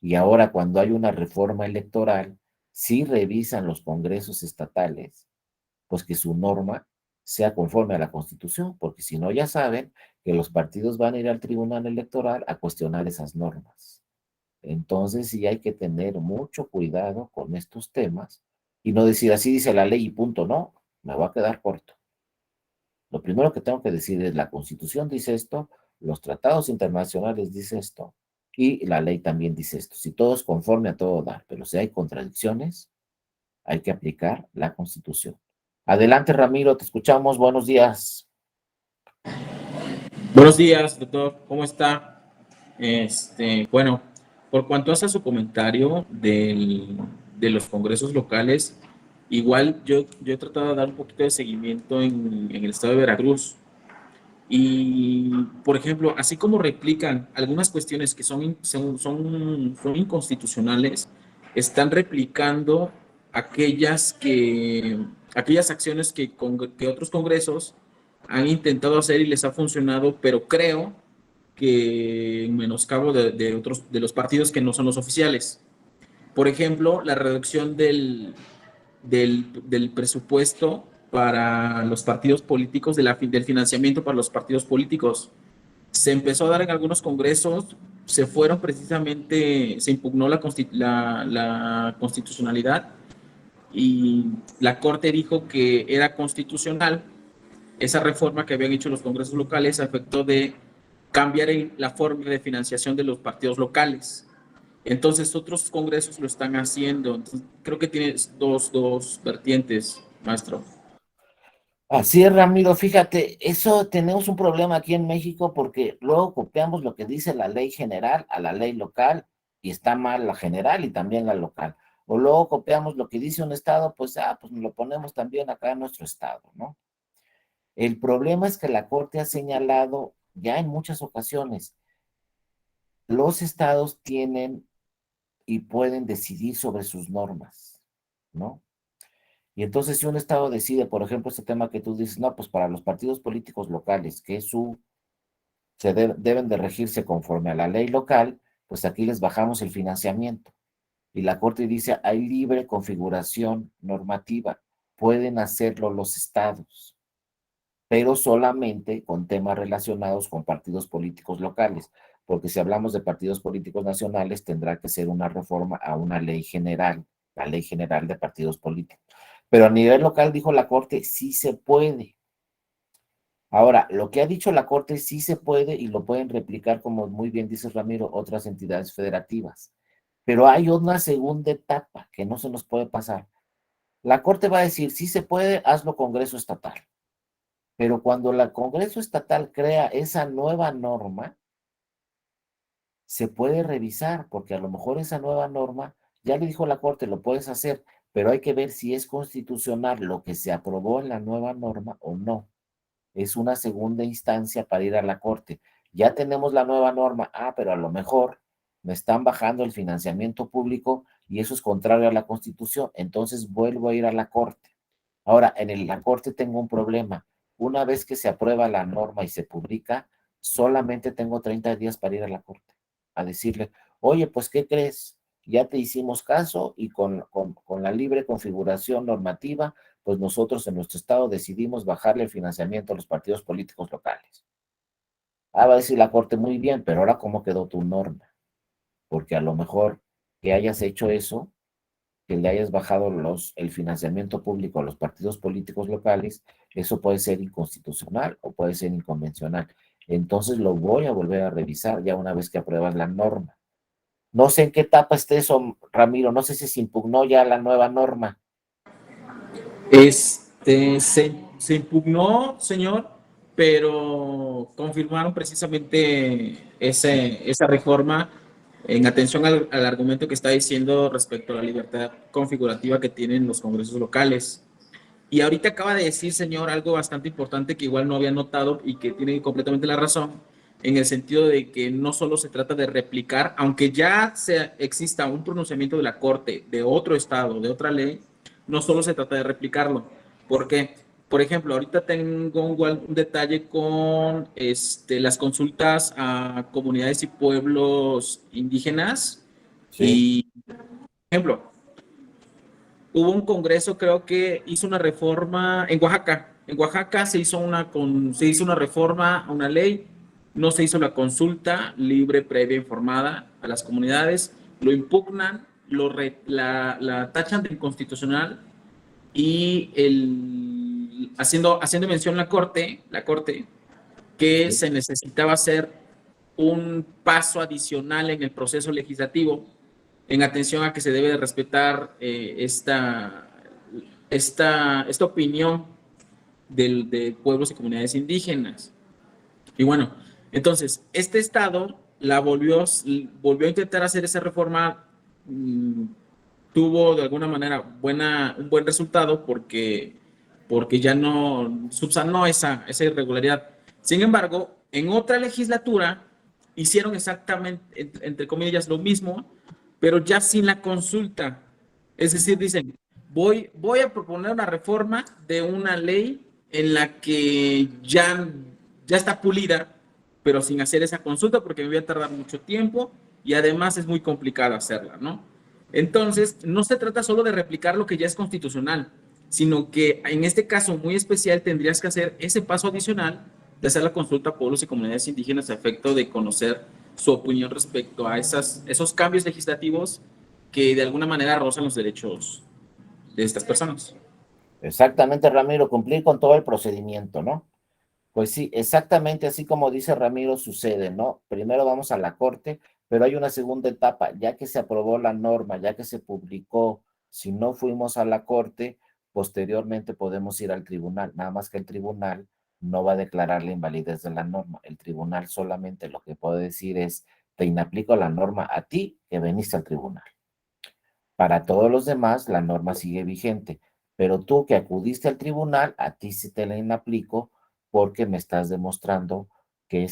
Speaker 1: Y ahora cuando hay una reforma electoral, sí revisan los congresos estatales, pues que su norma sea conforme a la Constitución, porque si no ya saben que los partidos van a ir al Tribunal Electoral a cuestionar esas normas. Entonces sí hay que tener mucho cuidado con estos temas y no decir así dice la ley y punto, no, me va a quedar corto. Lo primero que tengo que decir es la Constitución dice esto, los tratados internacionales dice esto y la ley también dice esto. Si todo es conforme a todo dar, pero si hay contradicciones, hay que aplicar la Constitución. Adelante, Ramiro, te escuchamos. Buenos días.
Speaker 2: Buenos días, doctor. ¿Cómo está? Bueno, por cuanto hace su comentario de los congresos locales, igual yo he tratado de dar un poquito de seguimiento en el estado de Veracruz. Y, por ejemplo, así como replican algunas cuestiones que son inconstitucionales, están replicando aquellas acciones que otros congresos han intentado hacer y les ha funcionado, pero creo que en menoscabo de los partidos que no son los oficiales. Por ejemplo, la reducción del presupuesto para los partidos políticos, del financiamiento para los partidos políticos. Se empezó a dar en algunos congresos, se impugnó la constitucionalidad y la Corte dijo que era constitucional esa reforma que habían hecho los congresos locales a efecto de cambiar la forma de financiación de los partidos locales. Entonces, otros congresos lo están haciendo. Entonces, creo que tiene dos vertientes, maestro.
Speaker 1: Así es, Ramiro, fíjate, eso tenemos un problema aquí en México porque luego copiamos lo que dice la ley general a la ley local y está mal la general y también la local. O luego copiamos lo que dice un estado, pues, pues lo ponemos también acá en nuestro estado, ¿no? El problema es que la Corte ha señalado ya en muchas ocasiones, los estados tienen y pueden decidir sobre sus normas, ¿no? Y entonces si un estado decide, por ejemplo, este tema que tú dices, no, pues para los partidos políticos locales, deben de regirse conforme a la ley local, pues aquí les bajamos el financiamiento. Y la Corte dice, hay libre configuración normativa, pueden hacerlo los estados, pero solamente con temas relacionados con partidos políticos locales, porque si hablamos de partidos políticos nacionales, tendrá que ser una reforma a una ley general, la ley general de partidos políticos. Pero a nivel local, dijo la Corte, sí se puede. Ahora, lo que ha dicho la Corte sí se puede y lo pueden replicar, como muy bien dice Ramiro, otras entidades federativas. Pero hay una segunda etapa que no se nos puede pasar. La Corte va a decir, sí se puede, hazlo Congreso Estatal. Pero cuando el Congreso Estatal crea esa nueva norma, se puede revisar, porque a lo mejor esa nueva norma, ya le dijo la Corte, lo puedes hacer, pero hay que ver si es constitucional lo que se aprobó en la nueva norma o no. Es una segunda instancia para ir a la Corte. Ya tenemos la nueva norma, pero a lo mejor me están bajando el financiamiento público y eso es contrario a la Constitución, entonces vuelvo a ir a la Corte. Ahora, la Corte tengo un problema. Una vez que se aprueba la norma y se publica, solamente tengo 30 días para ir a la Corte a decirle, oye, pues, ¿qué crees? Ya te hicimos caso y con la libre configuración normativa, pues nosotros en nuestro estado decidimos bajarle el financiamiento a los partidos políticos locales. Va a decir la Corte muy bien, pero ahora ¿cómo quedó tu norma? Porque a lo mejor que hayas hecho eso, que le hayas bajado el financiamiento público a los partidos políticos locales, eso puede ser inconstitucional o puede ser inconvencional. Entonces lo voy a volver a revisar ya una vez que apruebas la norma. No sé en qué etapa esté eso, Ramiro, no sé si se impugnó ya la nueva norma.
Speaker 2: Se impugnó, señor, pero confirmaron precisamente esa reforma en atención al argumento que está diciendo respecto a la libertad configurativa que tienen los congresos locales. Y ahorita acaba de decir, señor, algo bastante importante que igual no había notado y que tiene completamente la razón, en el sentido de que no solo se trata de replicar, aunque ya exista un pronunciamiento de la Corte de otro estado, de otra ley, no solo se trata de replicarlo. Porque, por ejemplo, ahorita tengo un detalle con las consultas a comunidades y pueblos indígenas.
Speaker 1: Sí,
Speaker 2: Y, por ejemplo, hubo un congreso, creo que hizo una reforma en Oaxaca. En Oaxaca se hizo una reforma a una ley, no se hizo la consulta libre, previa, informada a las comunidades, lo impugnan, la tachan de inconstitucional y haciendo mención la corte que
Speaker 1: sí.
Speaker 2: se necesitaba hacer un paso adicional en el proceso legislativo en atención a que se debe de respetar esta opinión de pueblos y comunidades indígenas. Y bueno, entonces, este estado volvió a intentar hacer esa reforma, mmm, tuvo de alguna manera un buen resultado porque ya no subsanó esa irregularidad. Sin embargo, en otra legislatura hicieron exactamente, entre comillas, lo mismo, pero ya sin la consulta. Es decir, dicen, voy a proponer una reforma de una ley en la que ya está pulida, pero sin hacer esa consulta porque me voy a tardar mucho tiempo y además es muy complicado hacerla, ¿no? Entonces, no se trata solo de replicar lo que ya es constitucional, sino que en este caso muy especial tendrías que hacer ese paso adicional de hacer la consulta a pueblos y comunidades indígenas a efecto de conocer su opinión respecto a esos cambios legislativos que de alguna manera rozan los derechos de estas personas.
Speaker 1: Exactamente, Ramiro, cumplir con todo el procedimiento, ¿no? Pues sí, exactamente así como dice Ramiro sucede, ¿no? Primero vamos a la corte, pero hay una segunda etapa, ya que se aprobó la norma, ya que se publicó, si no fuimos a la corte, posteriormente podemos ir al tribunal, nada más que el tribunal no va a declarar la invalidez de la norma, el tribunal solamente lo que puede decir es, te inaplico la norma a ti que veniste al tribunal. Para todos los demás, la norma sigue vigente, pero tú que acudiste al tribunal, a ti sí te la inaplico porque me estás demostrando que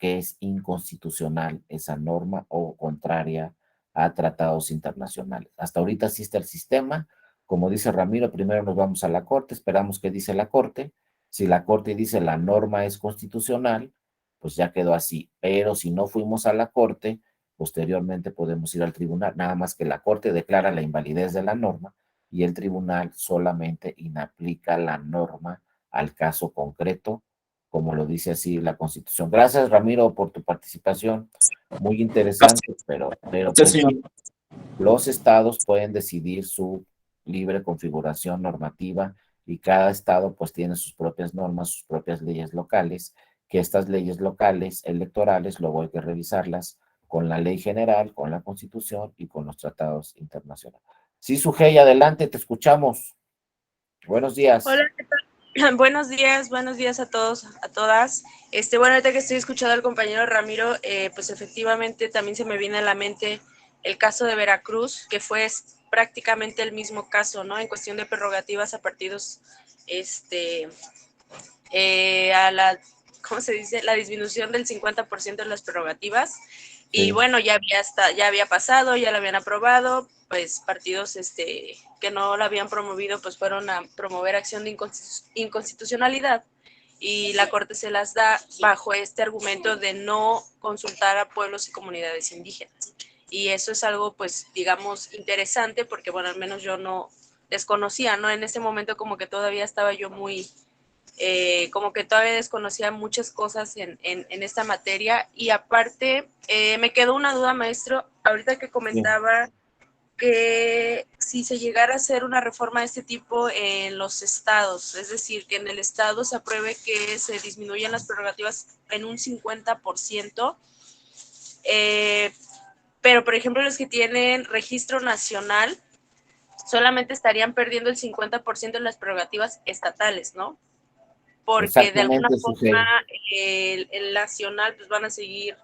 Speaker 1: es inconstitucional esa norma o contraria a tratados internacionales. Hasta ahorita existe el sistema. Como dice Ramiro, primero nos vamos a la corte, esperamos que dice la corte. Si la corte dice la norma es constitucional, pues ya quedó así. Pero si no fuimos a la corte, posteriormente podemos ir al tribunal, nada más que la Corte declara la invalidez de la norma y el tribunal solamente inaplica la norma al caso concreto, como lo dice así la Constitución. Gracias, Ramiro, por tu participación. Muy interesante, pero
Speaker 2: Sí,
Speaker 1: pues
Speaker 2: señor.
Speaker 1: sí, los estados pueden decidir su libre configuración normativa y cada estado pues tiene sus propias normas, sus propias leyes locales, que estas leyes locales electorales luego hay que revisarlas con la ley general, con la constitución y con los tratados internacionales. Sí, Sujei, adelante, te escuchamos. Buenos
Speaker 3: Hola,
Speaker 1: días.
Speaker 3: ¿qué tal? Buenos días a todos, a todas. Bueno, ahorita que estoy escuchando al compañero Ramiro, pues efectivamente también se me viene a la mente el caso de Veracruz, que fue prácticamente el mismo caso, ¿no? En cuestión de prerrogativas a partidos, a la, ¿cómo se dice? La disminución del 50% de las prerrogativas. Y
Speaker 1: Sí,
Speaker 3: bueno, ya había pasado, ya lo habían aprobado, pues partidos que no lo habían promovido, pues fueron a promover acción de inconstitucionalidad y la Corte se las da bajo este argumento de no consultar a pueblos y comunidades indígenas. Y eso es algo, pues, digamos, interesante porque, bueno, al menos yo no desconocía, ¿no? En ese momento como que todavía estaba yo muy, como que todavía desconocía muchas cosas en esta materia y aparte me quedó una duda, maestro, ahorita que
Speaker 1: sí.
Speaker 3: comentaba que si se llegara a hacer una reforma de este tipo en los estados, es decir, que en el estado se apruebe que se disminuyan las prerrogativas en un 50%, pero por ejemplo los que tienen registro nacional solamente estarían perdiendo el 50% de las prerrogativas estatales, ¿no? porque de alguna
Speaker 1: Exactamente,
Speaker 3: forma
Speaker 1: Sujei.
Speaker 3: el nacional pues van a seguir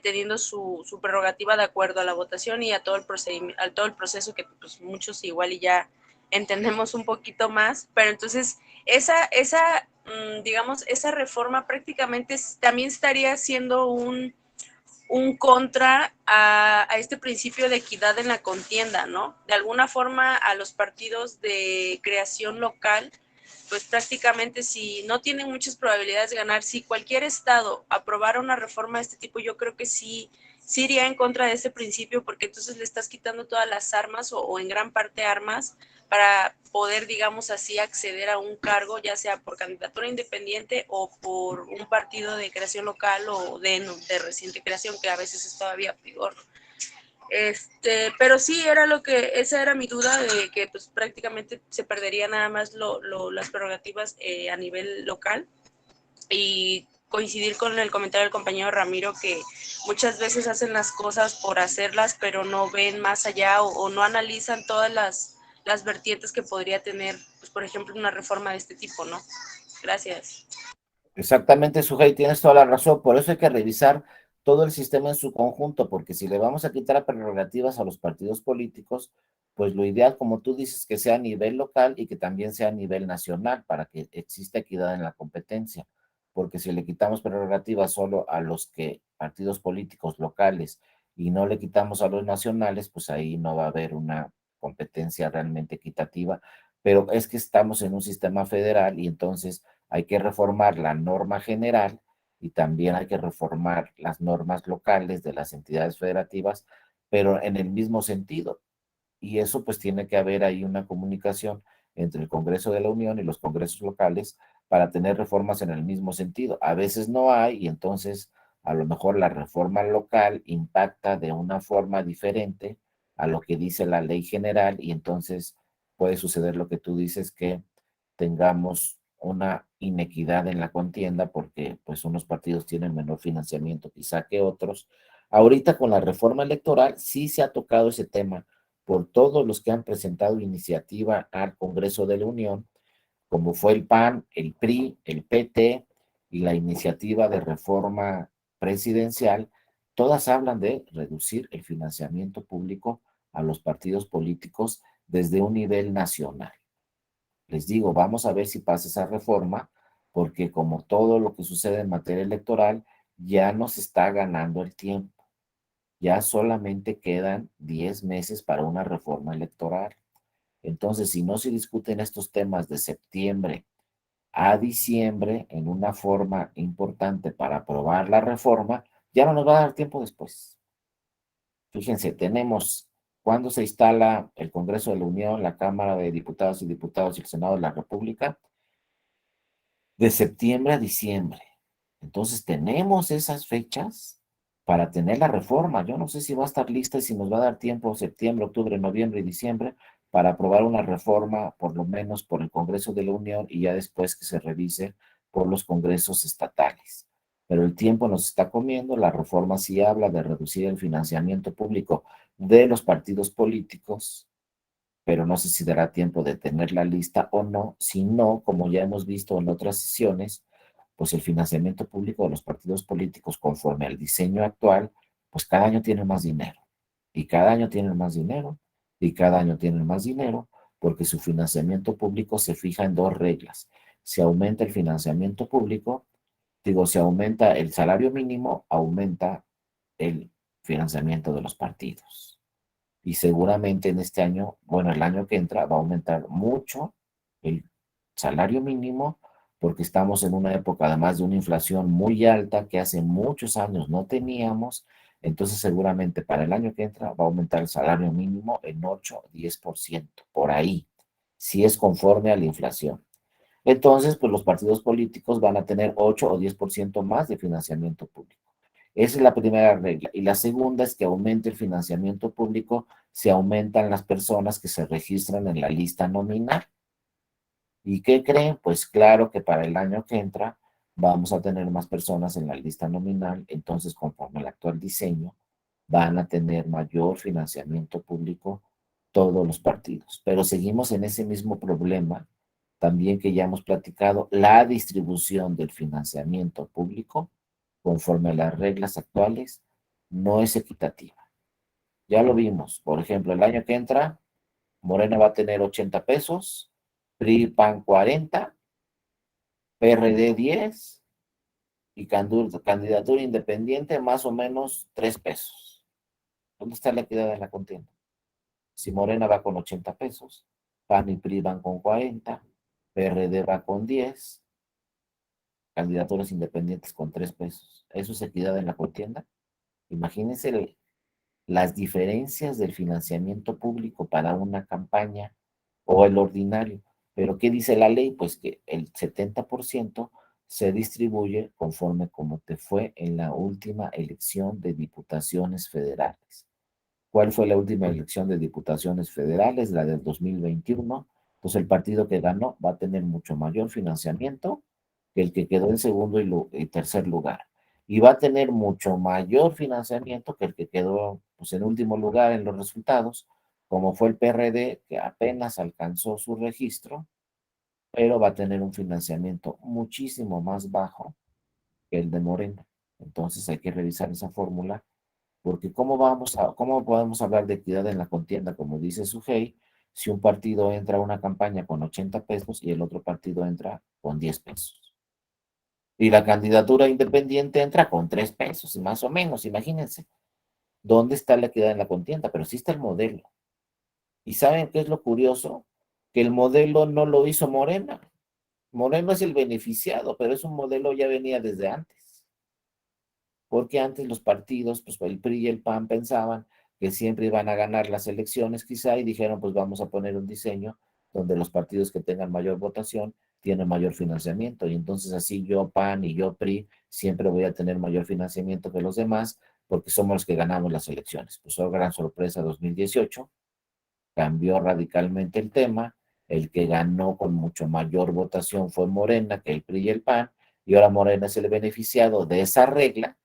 Speaker 3: teniendo su prerrogativa de acuerdo a la votación y a todo el procedimiento, a todo el proceso que pues muchos igual y ya entendemos un poquito más, pero entonces digamos, esa reforma prácticamente también estaría siendo un contra a este principio de equidad en la contienda, ¿no? De alguna forma a los partidos de creación local, pues prácticamente si no tienen muchas probabilidades de ganar, si cualquier estado aprobara una reforma de este tipo, yo creo que sí iría en contra de ese principio, porque entonces le estás quitando todas las armas o en gran parte armas para poder, digamos así, acceder a un cargo, ya sea por candidatura independiente o por un partido de creación local o de reciente creación, que a veces es todavía peor. Pero sí, esa era mi duda de que pues prácticamente se perdería nada más las prerrogativas a nivel local, y coincidir con el comentario del compañero Ramiro que muchas veces hacen las cosas por hacerlas, pero no ven más allá o no analizan todas las vertientes que podría tener, pues, por ejemplo, una reforma de este tipo, ¿no? Gracias.
Speaker 1: Exactamente, Sujei, tienes toda la razón. Por eso hay que revisar todo el sistema en su conjunto, porque si le vamos a quitar prerrogativas a los partidos políticos, pues lo ideal, como tú dices, que sea a nivel local y que también sea a nivel nacional para que exista equidad en la competencia. Porque si le quitamos prerrogativas solo a los partidos políticos locales y no le quitamos a los nacionales, pues ahí no va a haber una competencia realmente equitativa. Pero es que estamos en un sistema federal y entonces hay que reformar la norma general y también hay que reformar las normas locales de las entidades federativas, pero en el mismo sentido. Y eso pues tiene que haber ahí una comunicación entre el Congreso de la Unión y los congresos locales para tener reformas en el mismo sentido. A veces no hay y entonces a lo mejor la reforma local impacta de una forma diferente a lo que dice la ley general y entonces puede suceder lo que tú dices, que tengamos una inequidad en la contienda porque pues unos partidos tienen menor financiamiento quizá que otros. Ahorita con la reforma electoral sí se ha tocado ese tema por todos los que han presentado iniciativa al Congreso de la Unión, como fue el PAN, el PRI, el PT y la iniciativa de reforma presidencial. Todas hablan de reducir el financiamiento público a los partidos políticos desde un nivel nacional. Les digo, vamos a ver si pasa esa reforma, porque como todo lo que sucede en materia electoral, ya nos está ganando el tiempo. Ya solamente quedan 10 meses para una reforma electoral. Entonces, si no se discuten estos temas de septiembre a diciembre en una forma importante para aprobar la reforma, ya no nos va a dar tiempo después. Fíjense, tenemos cuando se instala el Congreso de la Unión, la Cámara de Diputados y Diputados y el Senado de la República, de septiembre a diciembre. Entonces tenemos esas fechas para tener la reforma. Yo no sé si va a estar lista y si nos va a dar tiempo septiembre, octubre, noviembre y diciembre para aprobar una reforma, por lo menos por el Congreso de la Unión y ya después que se revise por los congresos estatales. Pero el tiempo nos está comiendo. La reforma sí habla de reducir el financiamiento público de los partidos políticos, pero no sé si dará tiempo de tener la lista o no. Si no, como ya hemos visto en otras sesiones, pues el financiamiento público de los partidos políticos conforme al diseño actual, pues cada año tienen más dinero. Y cada año tienen más dinero. Y cada año tienen más dinero porque su financiamiento público se fija en dos reglas. Si aumenta el financiamiento público, digo, si aumenta el salario mínimo, aumenta el financiamiento de los partidos y seguramente en este año, bueno, el año que entra va a aumentar mucho el salario mínimo porque estamos en una época además de una inflación muy alta que hace muchos años no teníamos, entonces seguramente para el año que entra va a aumentar el salario mínimo en 8 o 10%, por ahí, si es conforme a la inflación. Entonces, pues los partidos políticos van a tener 8 o 10% más de financiamiento público. Esa es la primera regla. Y la segunda es que aumente el financiamiento público, se aumentan las personas que se registran en la lista nominal. ¿Y qué creen? Pues claro que para el año que entra vamos a tener más personas en la lista nominal, entonces conforme al actual diseño van a tener mayor financiamiento público todos los partidos. Pero seguimos en ese mismo problema también que ya hemos platicado, la distribución del financiamiento público conforme a las reglas actuales no es equitativa. Ya lo vimos, por ejemplo, el año que entra, Morena va a tener 80 pesos, PRI, PAN 40, PRD 10 y candidatura independiente más o menos 3 pesos. ¿Dónde está la equidad en la contienda? Si Morena va con 80 pesos, PAN y PRI van con 40, PRD va con 10, candidaturas independientes con 3 pesos. ¿Eso es equidad en la contienda? Imagínense las diferencias del financiamiento público para una campaña o el ordinario. Pero ¿qué dice la ley? Pues que el 70% se distribuye conforme como te fue en la última elección de diputaciones federales. ¿Cuál fue la última elección de diputaciones federales? La del 2021. Pues el partido que ganó va a tener mucho mayor financiamiento que el que quedó en segundo y tercer lugar. Y va a tener mucho mayor financiamiento que el que quedó pues, en último lugar en los resultados, como fue el PRD, que apenas alcanzó su registro, pero va a tener un financiamiento muchísimo más bajo que el de Morena. Entonces hay que revisar esa fórmula porque ¿cómo podemos hablar de equidad en la contienda, como dice Sujei, si un partido entra a una campaña con 80 pesos y el otro partido entra con 10 pesos? Y la candidatura independiente entra con 3 pesos, más o menos, imagínense. ¿Dónde está la equidad en la contienda? Pero sí está el modelo. ¿Y saben qué es lo curioso? Que el modelo no lo hizo Morena. Morena es el beneficiado, pero es un modelo ya venía desde antes. Porque antes los partidos, pues el PRI y el PAN pensaban que siempre iban a ganar las elecciones quizá y dijeron pues vamos a poner un diseño donde los partidos que tengan mayor votación tienen mayor financiamiento y entonces así yo PAN y yo PRI siempre voy a tener mayor financiamiento que los demás porque somos los que ganamos las elecciones. Pues oh, gran sorpresa 2018, cambió radicalmente el tema, el que ganó con mucho mayor votación fue Morena que el PRI y el PAN y ahora Morena es el beneficiado de esa regla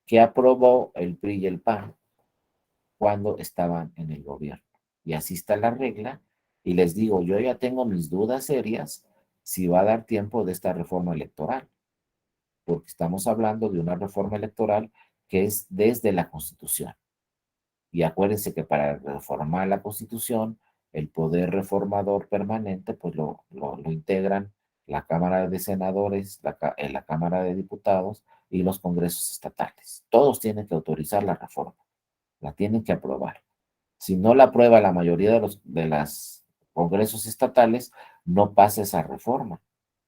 Speaker 1: que aprobó el PRI y el PAN cuando estaban en el gobierno. Y así está la regla. Y les digo, yo ya tengo mis dudas serias si va a dar tiempo de esta reforma electoral, porque estamos hablando de una reforma electoral que es desde la Constitución. Y acuérdense que para reformar la Constitución, el poder reformador permanente, pues lo integran la Cámara de Senadores, la Cámara de Diputados y los congresos estatales. Todos tienen que autorizar la reforma, la tienen que aprobar. Si no la aprueba la mayoría de los congresos estatales, no pasa esa reforma.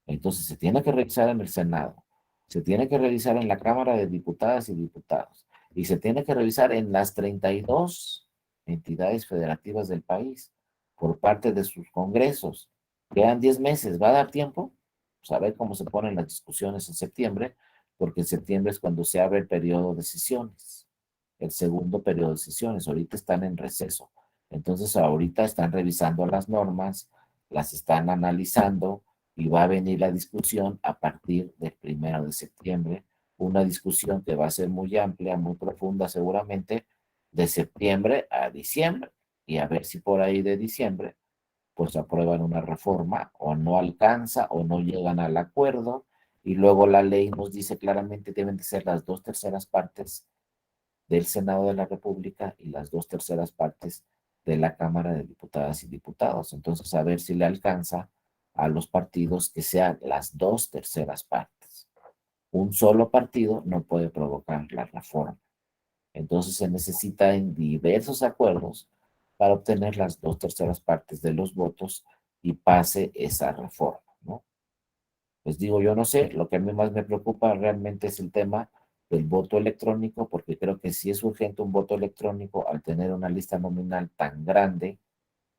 Speaker 1: Entonces se tiene que revisar en el Senado, se tiene que revisar en la Cámara de Diputadas y Diputados, y se tiene que revisar en las 32 entidades federativas del país por parte de sus congresos. Quedan 10 meses, ¿va a dar tiempo? Pues a ver cómo se ponen las discusiones en septiembre, porque en septiembre es cuando se abre el periodo de sesiones, el segundo periodo de sesiones. Ahorita están en receso. Entonces ahorita están revisando las normas, las están analizando y va a venir la discusión a partir del 1 de septiembre, una discusión que va a ser muy amplia, muy profunda seguramente, de septiembre a diciembre, y a ver si por ahí de diciembre pues aprueban una reforma o no alcanza o no llegan al acuerdo, y luego la ley nos dice claramente deben de ser las 2/3 partes del Senado de la República y las 2/3 partes de la Cámara de Diputadas y Diputados. Entonces, a ver si le alcanza a los partidos que sean las 2/3 partes. Un solo partido no puede provocar la reforma. Entonces, se necesita en diversos acuerdos para obtener las 2/3 partes de los votos y pase esa reforma, ¿no? Les digo, yo no sé, lo que a mí más me preocupa realmente es el tema del voto electrónico, porque creo que si es urgente un voto electrónico al tener una lista nominal tan grande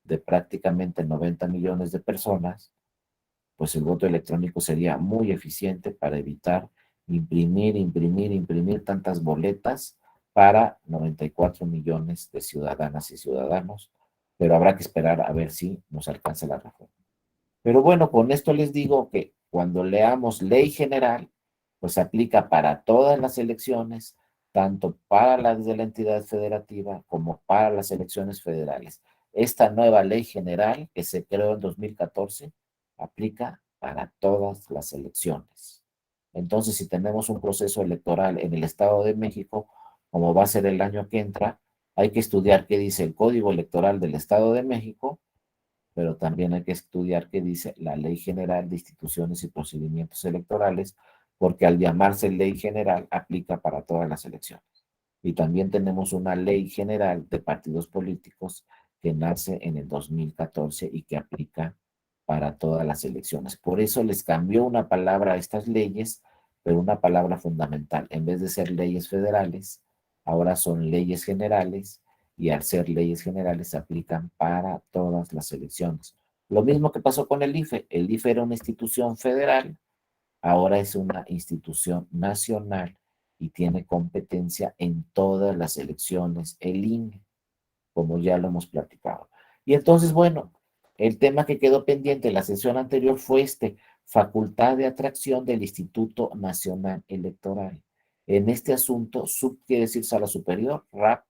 Speaker 1: de prácticamente 90 millones de personas, pues el voto electrónico sería muy eficiente para evitar imprimir tantas boletas para 94 millones de ciudadanas y ciudadanos, pero habrá que esperar a ver si nos alcanza la reforma. Pero bueno, con esto les digo que cuando leamos ley general, pues aplica para todas las elecciones, tanto para las de la entidad federativa como para las elecciones federales. Esta nueva ley general que se creó en 2014 aplica para todas las elecciones. Entonces, si tenemos un proceso electoral en el Estado de México, como va a ser el año que entra, hay que estudiar qué dice el Código Electoral del Estado de México, pero también hay que estudiar qué dice la Ley General de Instituciones y Procedimientos Electorales, porque al llamarse Ley General aplica para todas las elecciones. Y también tenemos una Ley General de Partidos Políticos que nace en el 2014 y que aplica para todas las elecciones. Por eso les cambió una palabra a estas leyes, pero una palabra fundamental. En vez de ser leyes federales, ahora son leyes generales, y al ser leyes generales se aplican para todas las elecciones. Lo mismo que pasó con el IFE. El IFE era una institución federal, ahora es una institución nacional y tiene competencia en todas las elecciones, el INE, como ya lo hemos platicado. Y entonces, bueno, el tema que quedó pendiente en la sesión anterior fue facultad de atracción del Instituto Nacional Electoral. En este asunto, SUP quiere decir Sala Superior, RAP,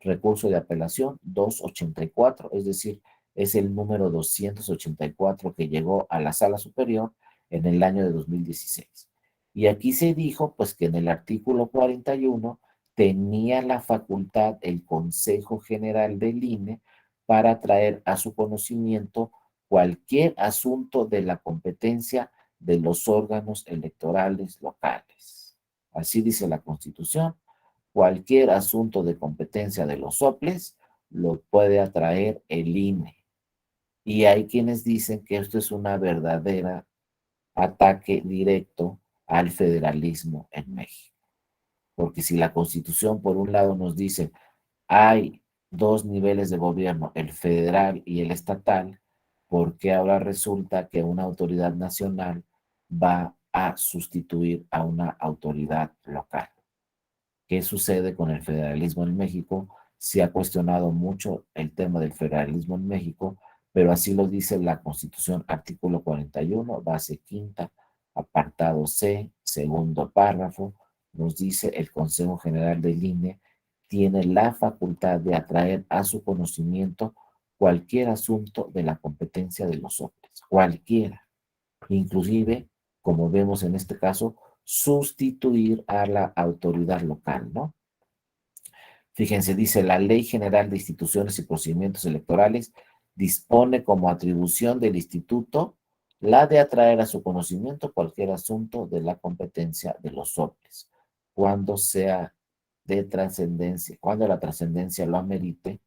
Speaker 1: recurso de apelación 284, es decir, es el número 284 que llegó a la Sala Superior en el año de 2016. Y aquí se dijo, pues, que en el artículo 41 tenía la facultad el Consejo General del INE para traer a su conocimiento cualquier asunto de la competencia de los órganos electorales locales. Así dice la Constitución. Cualquier asunto de competencia de los soples lo puede atraer el INE. Y hay quienes dicen que esto es una verdadera ataque directo al federalismo en México. Porque si la Constitución, por un lado, nos dice hay dos niveles de gobierno, el federal y el estatal, ¿por qué ahora resulta que una autoridad nacional va a sustituir a una autoridad local? ¿Qué sucede con el federalismo en México? Se ha cuestionado mucho el tema del federalismo en México, pero así lo dice la Constitución, artículo 41, base quinta, apartado C, segundo párrafo, nos dice el Consejo General del INE tiene la facultad de atraer a su conocimiento cualquier asunto de la competencia de los hombres, cualquiera, inclusive, como vemos en este caso, sustituir a la autoridad local, ¿no? Fíjense, dice la Ley General de Instituciones y Procedimientos Electorales dispone como atribución del instituto la de atraer a su conocimiento cualquier asunto de la competencia de los hombres, cuando sea de trascendencia, cuando la trascendencia lo amerite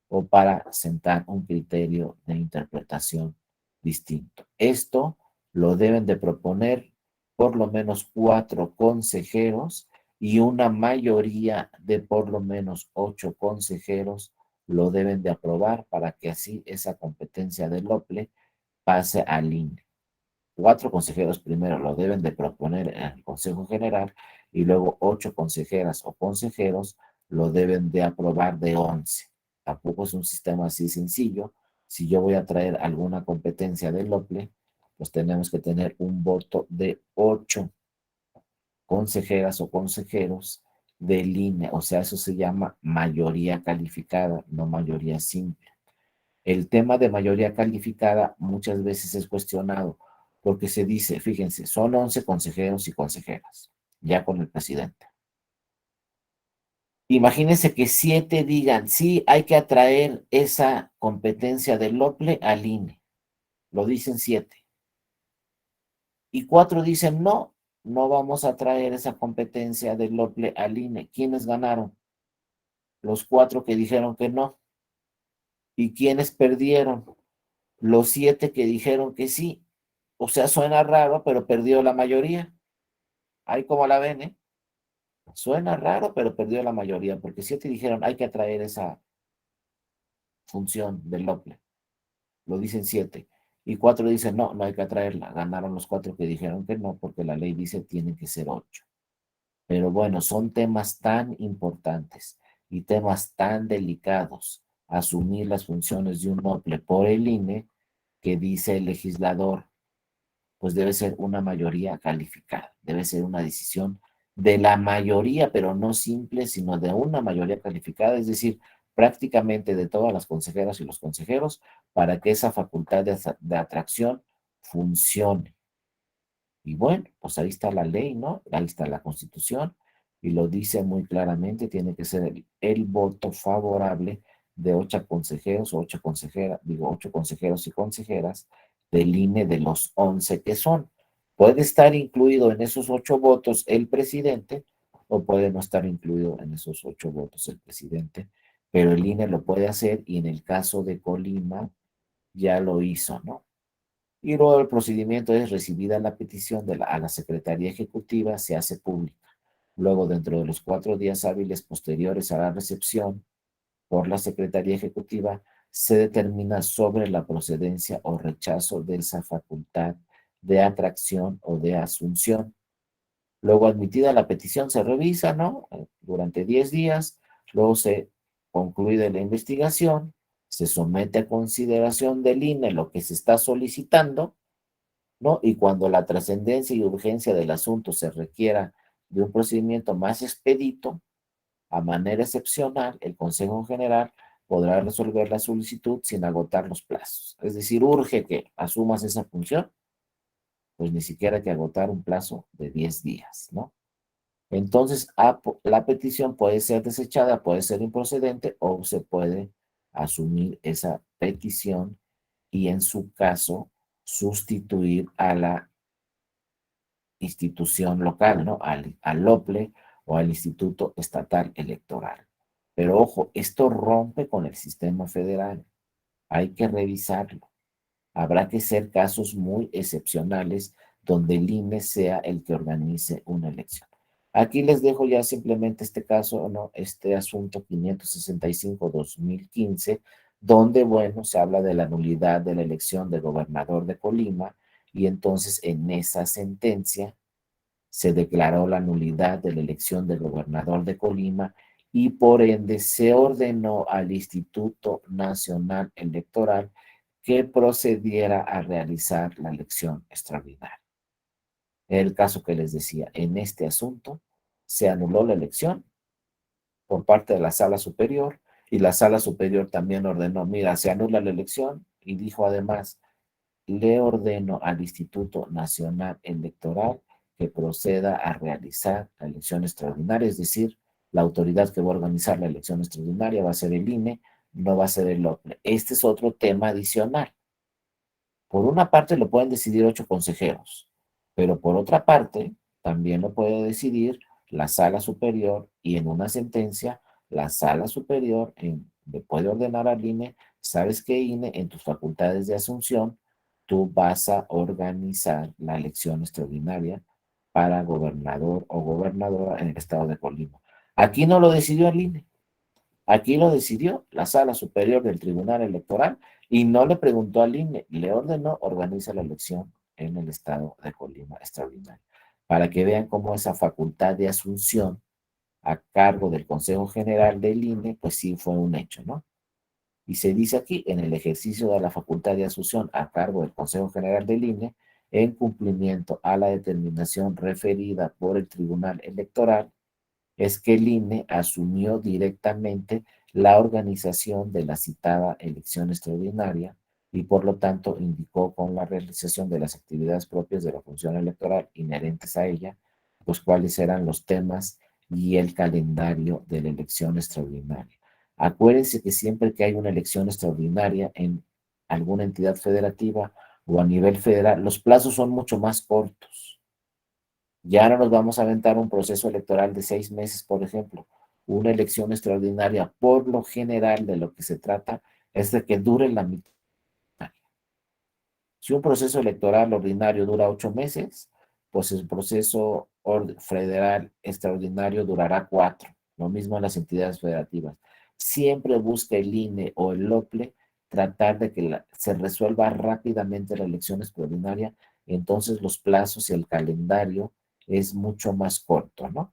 Speaker 1: o para sentar un criterio de interpretación distinto. Esto lo deben de proponer por lo menos 4 consejeros y una mayoría de por lo menos 8 consejeros lo deben de aprobar para que así esa competencia del OPLE pase al INE. 4 consejeros primero lo deben de proponer en el Consejo General y luego 8 consejeras o consejeros lo deben de aprobar de 11. Tampoco es un sistema así sencillo. Si yo voy a traer alguna competencia del OPLE, pues tenemos que tener un voto de 8 consejeras o consejeros del INE. O sea, eso se llama mayoría calificada, no mayoría simple. El tema de mayoría calificada muchas veces es cuestionado porque se dice, fíjense, son 11 consejeros y consejeras, ya con el presidente. Imagínense que 7 digan, sí, hay que atraer esa competencia del OPLE al INE. Lo dicen 7. Y 4 dicen, no, no vamos a traer esa competencia del OPLE al INE. ¿Quiénes ganaron? Los 4 que dijeron que no. ¿Y quiénes perdieron? Los 7 que dijeron que sí. O sea, suena raro, pero perdió la mayoría. Ahí como la ven, ¿eh? Suena raro, pero perdió la mayoría, porque 7 dijeron hay que atraer esa función del OPLE. Lo dicen 7. Y 4 dicen no, no hay que atraerla. Ganaron los 4 que dijeron que no, porque la ley dice tienen que ser 8. Pero bueno, son temas tan importantes y temas tan delicados. Asumir las funciones de un OPLE por el INE, que dice el legislador, pues debe ser una mayoría calificada, debe ser una decisión de la mayoría, pero no simple, sino de una mayoría calificada, es decir, prácticamente de todas las consejeras y los consejeros, para que esa facultad de atracción funcione. Y bueno, pues ahí está la ley, ¿no? Ahí está la Constitución y lo dice muy claramente, tiene que ser el voto favorable de 8 consejeros o 8 consejeras, digo 8 consejeros y consejeras del INE de los 11 que son. Puede estar incluido en esos 8 votos el presidente o puede no estar incluido en esos 8 votos el presidente, pero el INE lo puede hacer y en el caso de Colima ya lo hizo, ¿no? Y luego el procedimiento es recibida la petición a la Secretaría Ejecutiva, se hace pública. Luego, dentro de los 4 días hábiles posteriores a la recepción por la Secretaría Ejecutiva, se determina sobre la procedencia o rechazo de esa facultad de atracción o de asunción. Luego, admitida la petición, se revisa, ¿no? Durante 10 días, luego se concluye la investigación, se somete a consideración del INE lo que se está solicitando, ¿no? Y cuando la trascendencia y urgencia del asunto se requiera de un procedimiento más expedito, a manera excepcional, el Consejo General podrá resolver la solicitud sin agotar los plazos. Es decir, urge que asumas esa función, pues ni siquiera hay que agotar un plazo de 10 días, ¿no? Entonces, la petición puede ser desechada, puede ser improcedente o se puede asumir esa petición y en su caso sustituir a la institución local, ¿no? Al OPLE o al Instituto Estatal Electoral. Pero ojo, esto rompe con el sistema federal. Hay que revisarlo. Habrá que ser casos muy excepcionales donde el INE sea el que organice una elección. Aquí les dejo ya simplemente este caso, ¿no? Este asunto 565-2015, donde, bueno, se habla de la nulidad de la elección de gobernador de Colima y entonces en esa sentencia se declaró la nulidad de la elección del gobernador de Colima y por ende se ordenó al Instituto Nacional Electoral que procediera a realizar la elección extraordinaria. En el caso que les decía, en este asunto se anuló la elección por parte de la Sala Superior y la Sala Superior también ordenó, mira, se anula la elección y dijo además, le ordeno al Instituto Nacional Electoral que proceda a realizar la elección extraordinaria, es decir, la autoridad que va a organizar la elección extraordinaria va a ser el INE, no va a ser el OPLE. Este es otro tema adicional. Por una parte lo pueden decidir 8 consejeros, pero por otra parte también lo puede decidir la Sala Superior y en una sentencia la Sala Superior le puede ordenar al INE, sabes que INE en tus facultades de asunción tú vas a organizar la elección extraordinaria para gobernador o gobernadora en el estado de Colima. Aquí no lo decidió el INE, aquí lo decidió la Sala Superior del Tribunal Electoral y no le preguntó al INE, le ordenó organiza la elección en el estado de Colima extraordinaria. Para que vean cómo esa facultad de asunción a cargo del Consejo General del INE, pues sí fue un hecho, ¿no? Y se dice aquí, en el ejercicio de la facultad de asunción a cargo del Consejo General del INE, en cumplimiento a la determinación referida por el Tribunal Electoral, es que el INE asumió directamente la organización de la citada elección extraordinaria y por lo tanto indicó con la realización de las actividades propias de la función electoral inherentes a ella, pues cuáles eran los temas y el calendario de la elección extraordinaria. Acuérdense que siempre que hay una elección extraordinaria en alguna entidad federativa o a nivel federal, los plazos son mucho más cortos. Ya no nos vamos a aventar un proceso electoral de 6 meses, por ejemplo. Una elección extraordinaria, por lo general, de lo que se trata es de que dure la mitad. Si un proceso electoral ordinario dura 8 meses, pues el proceso federal extraordinario durará 4. Lo mismo en las entidades federativas. Siempre busca el INE o el OPLE tratar de que se resuelva rápidamente la elección extraordinaria, entonces los plazos y el calendario es mucho más corto, ¿no?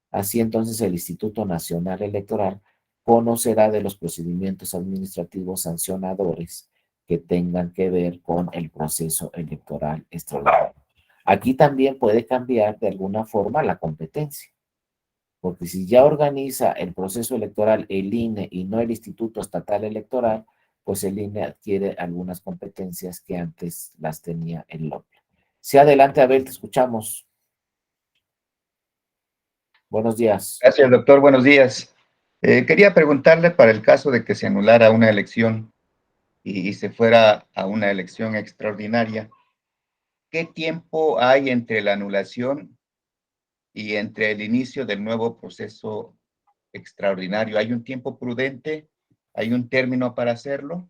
Speaker 1: Así entonces el Instituto Nacional Electoral conocerá de los procedimientos administrativos sancionadores que tengan que ver con el proceso electoral extraordinario. Aquí también puede cambiar de alguna forma la competencia, porque si ya organiza el proceso electoral el INE y no el Instituto Estatal Electoral, pues el INE adquiere algunas competencias que antes las tenía el OPLE. Sí, adelante, Abel, te escuchamos. Buenos días.
Speaker 4: Gracias, doctor. Buenos días. Quería preguntarle para el caso de que se anulara una elección y se fuera a una elección extraordinaria, ¿qué tiempo hay entre la anulación y entre el inicio del nuevo proceso extraordinario? ¿Hay un tiempo prudente? ¿Hay un término para hacerlo?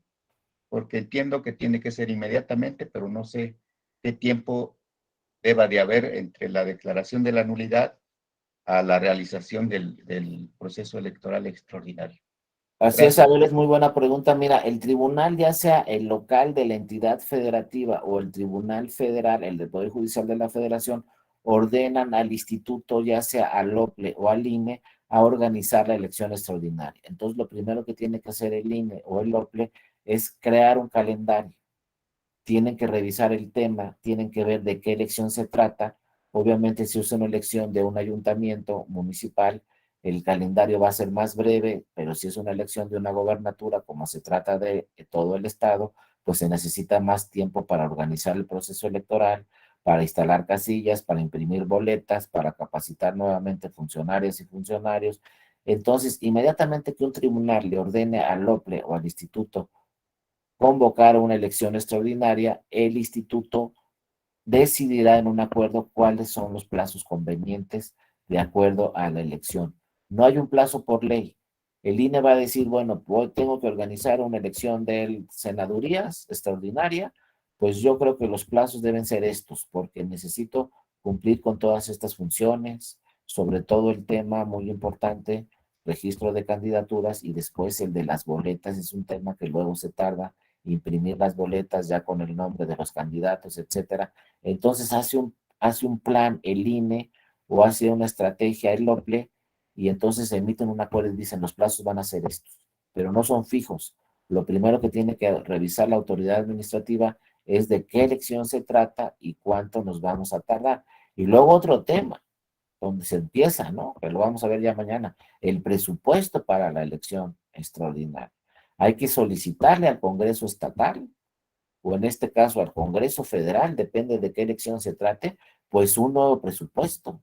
Speaker 4: Porque entiendo que tiene que ser inmediatamente, pero no sé qué tiempo deba de haber entre la declaración de la nulidad a la realización del proceso electoral extraordinario.
Speaker 1: Así es,
Speaker 4: Gracias.
Speaker 1: Abel, es muy buena pregunta. Mira, el tribunal, ya sea el local de la entidad federativa o el tribunal federal, el del Poder Judicial de la Federación, ordenan al instituto, ya sea al OPLE o al INE, a organizar la elección extraordinaria. Entonces, lo primero que tiene que hacer el INE o el OPLE es crear un calendario. Tienen que revisar el tema, tienen que ver de qué elección se trata. Obviamente, si es una elección de un ayuntamiento municipal, el calendario va a ser más breve, pero si es una elección de una gobernatura, como se trata de todo el estado, pues se necesita más tiempo para organizar el proceso electoral, para instalar casillas, para imprimir boletas, para capacitar nuevamente funcionarias y funcionarios. Entonces, inmediatamente que un tribunal le ordene al OPLE o al instituto convocar una elección extraordinaria, el instituto decidirá en un acuerdo cuáles son los plazos convenientes de acuerdo a la elección. No hay un plazo por ley. El INE va a decir, bueno, pues tengo que organizar una elección de senadurías extraordinaria, pues yo creo que los plazos deben ser estos, porque necesito cumplir con todas estas funciones, sobre todo el tema muy importante, registro de candidaturas y después el de las boletas, es un tema que luego se tarda, imprimir las boletas ya con el nombre de los candidatos, etcétera. Entonces hace un plan el INE o hace una estrategia el OPLE y entonces emiten un acuerdo y dicen los plazos van a ser estos, pero no son fijos. Lo primero que tiene que revisar la autoridad administrativa es de qué elección se trata y cuánto nos vamos a tardar. Y luego otro tema, donde se empieza, ¿no? Que lo vamos a ver ya mañana, el presupuesto para la elección extraordinaria. Hay que solicitarle al Congreso Estatal o en este caso al Congreso Federal, depende de qué elección se trate, pues un nuevo presupuesto,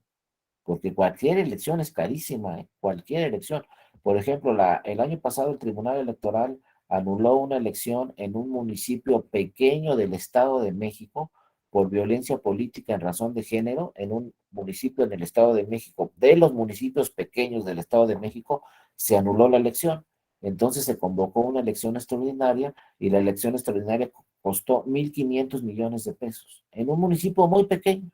Speaker 1: porque cualquier elección es carísima, ¿eh? Cualquier elección. Por ejemplo, el año pasado el Tribunal Electoral anuló una elección en un municipio pequeño del Estado de México por violencia política en razón de género, en un municipio en el Estado de México. De los municipios pequeños del Estado de México se anuló la elección. Entonces se convocó una elección extraordinaria y la elección extraordinaria costó 1.500 millones de pesos en un municipio muy pequeño.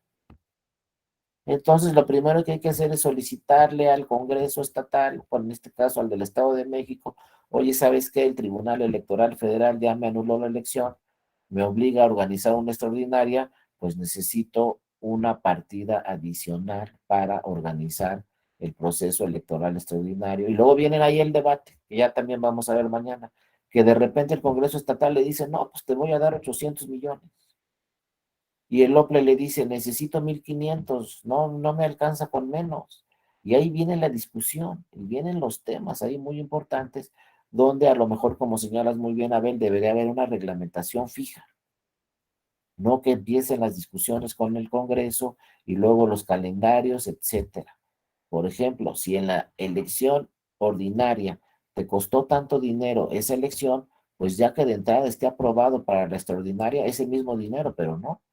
Speaker 1: Entonces, lo primero que hay que hacer es solicitarle al Congreso Estatal, o en este caso al del Estado de México, oye, ¿sabes qué? El Tribunal Electoral Federal ya me anuló la elección, me obliga a organizar una extraordinaria, pues necesito una partida adicional para organizar el proceso electoral extraordinario. Y luego viene ahí el debate, que ya también vamos a ver mañana, que de repente el Congreso Estatal le dice, no, pues te voy a dar 800 millones. Y el OPLE le dice, necesito 1.500, no me alcanza con menos. Y ahí viene la discusión, y vienen los temas ahí muy importantes, donde a lo mejor, como señalas muy bien, Abel, debería haber una reglamentación fija, no que empiecen las discusiones con el Congreso y luego los calendarios, etcétera. Por ejemplo, si en la elección ordinaria te costó tanto dinero esa elección, pues ya que de entrada esté aprobado para la extraordinaria ese mismo dinero, pero no.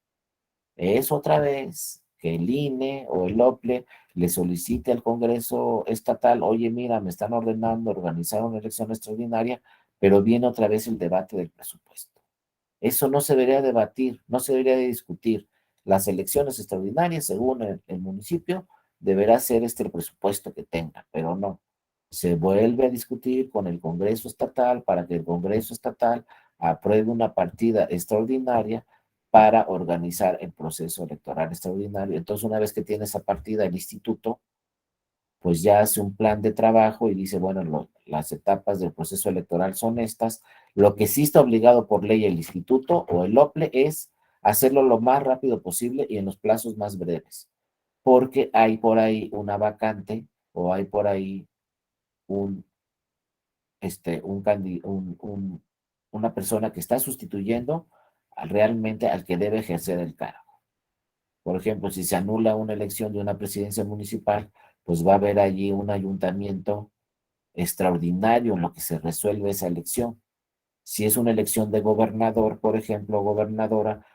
Speaker 1: Es otra vez que el INE o el OPLE le solicite al Congreso Estatal, oye, mira, me están ordenando organizar una elección extraordinaria, pero viene otra vez el debate del presupuesto. Eso no se debería debatir, no se debería de discutir. Las elecciones extraordinarias, según el municipio, deberá ser el presupuesto que tenga, pero no. Se vuelve a discutir con el Congreso Estatal para que el Congreso Estatal apruebe una partida extraordinaria para organizar el proceso electoral extraordinario. Entonces, una vez que tiene esa partida, el instituto pues ya hace un plan de trabajo y dice, bueno, las etapas del proceso electoral son estas. Lo que sí está obligado por ley el instituto o el OPLE es hacerlo lo más rápido posible y en los plazos más breves, porque hay por ahí una vacante o hay por ahí un, un una persona que está sustituyendo realmente al que debe ejercer el cargo. Por ejemplo, si se anula una elección de una presidencia municipal, pues va a haber allí un ayuntamiento extraordinario en lo que se resuelve esa elección. Si es una elección de gobernador, por ejemplo, gobernadora,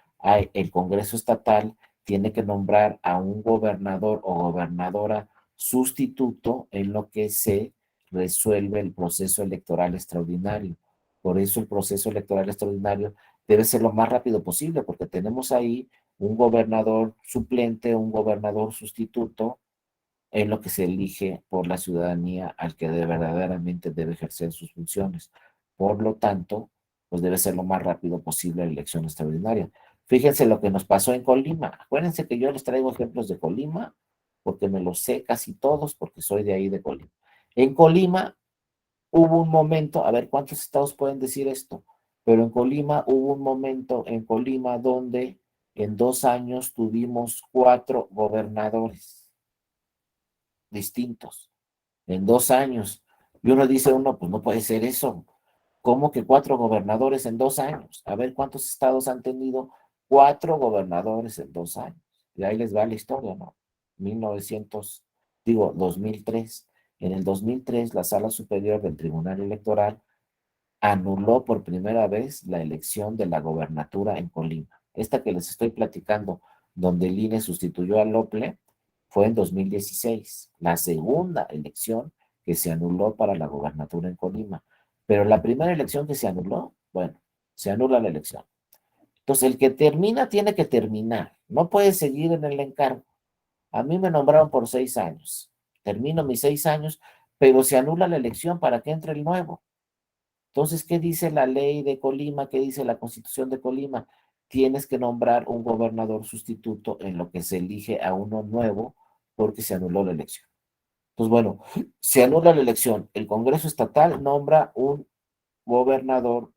Speaker 1: el Congreso Estatal tiene que nombrar a un gobernador o gobernadora sustituto en lo que se resuelve el proceso electoral extraordinario. Por eso el proceso electoral extraordinario debe ser lo más rápido posible, porque tenemos ahí un gobernador suplente, un gobernador sustituto, en lo que se elige por la ciudadanía al que verdaderamente debe ejercer sus funciones. Por lo tanto, pues debe ser lo más rápido posible la elección extraordinaria. Fíjense lo que nos pasó en Colima. Acuérdense que yo les traigo ejemplos de Colima, porque me los sé casi todos, porque soy de ahí de Colima. En Colima hubo un momento, a ver cuántos estados pueden decir esto, pero en Colima hubo un momento en Colima donde en 2 años tuvimos 4 gobernadores distintos en 2 años. Y uno dice, pues no puede ser eso. ¿Cómo que 4 gobernadores en 2 años? A ver cuántos estados han tenido 4 gobernadores en 2 años. Y ahí les va la historia, ¿no? 2003. En el 2003, la Sala Superior del Tribunal Electoral anuló por primera vez la elección de la gobernatura en Colima. Esta que les estoy platicando, donde el INE sustituyó a Lople, fue en 2016, la segunda elección que se anuló para la gobernatura en Colima. Pero la primera elección que se anuló, bueno, se anula la elección. Entonces, el que termina tiene que terminar, no puede seguir en el encargo. A mí me nombraron por 6 años, termino mis 6 años, pero se anula la elección para que entre el nuevo. Entonces, ¿qué dice la ley de Colima? ¿Qué dice la Constitución de Colima? Tienes que nombrar un gobernador sustituto en lo que se elige a uno nuevo porque se anuló la elección. Entonces, bueno, se anula la elección. El Congreso Estatal nombra un gobernador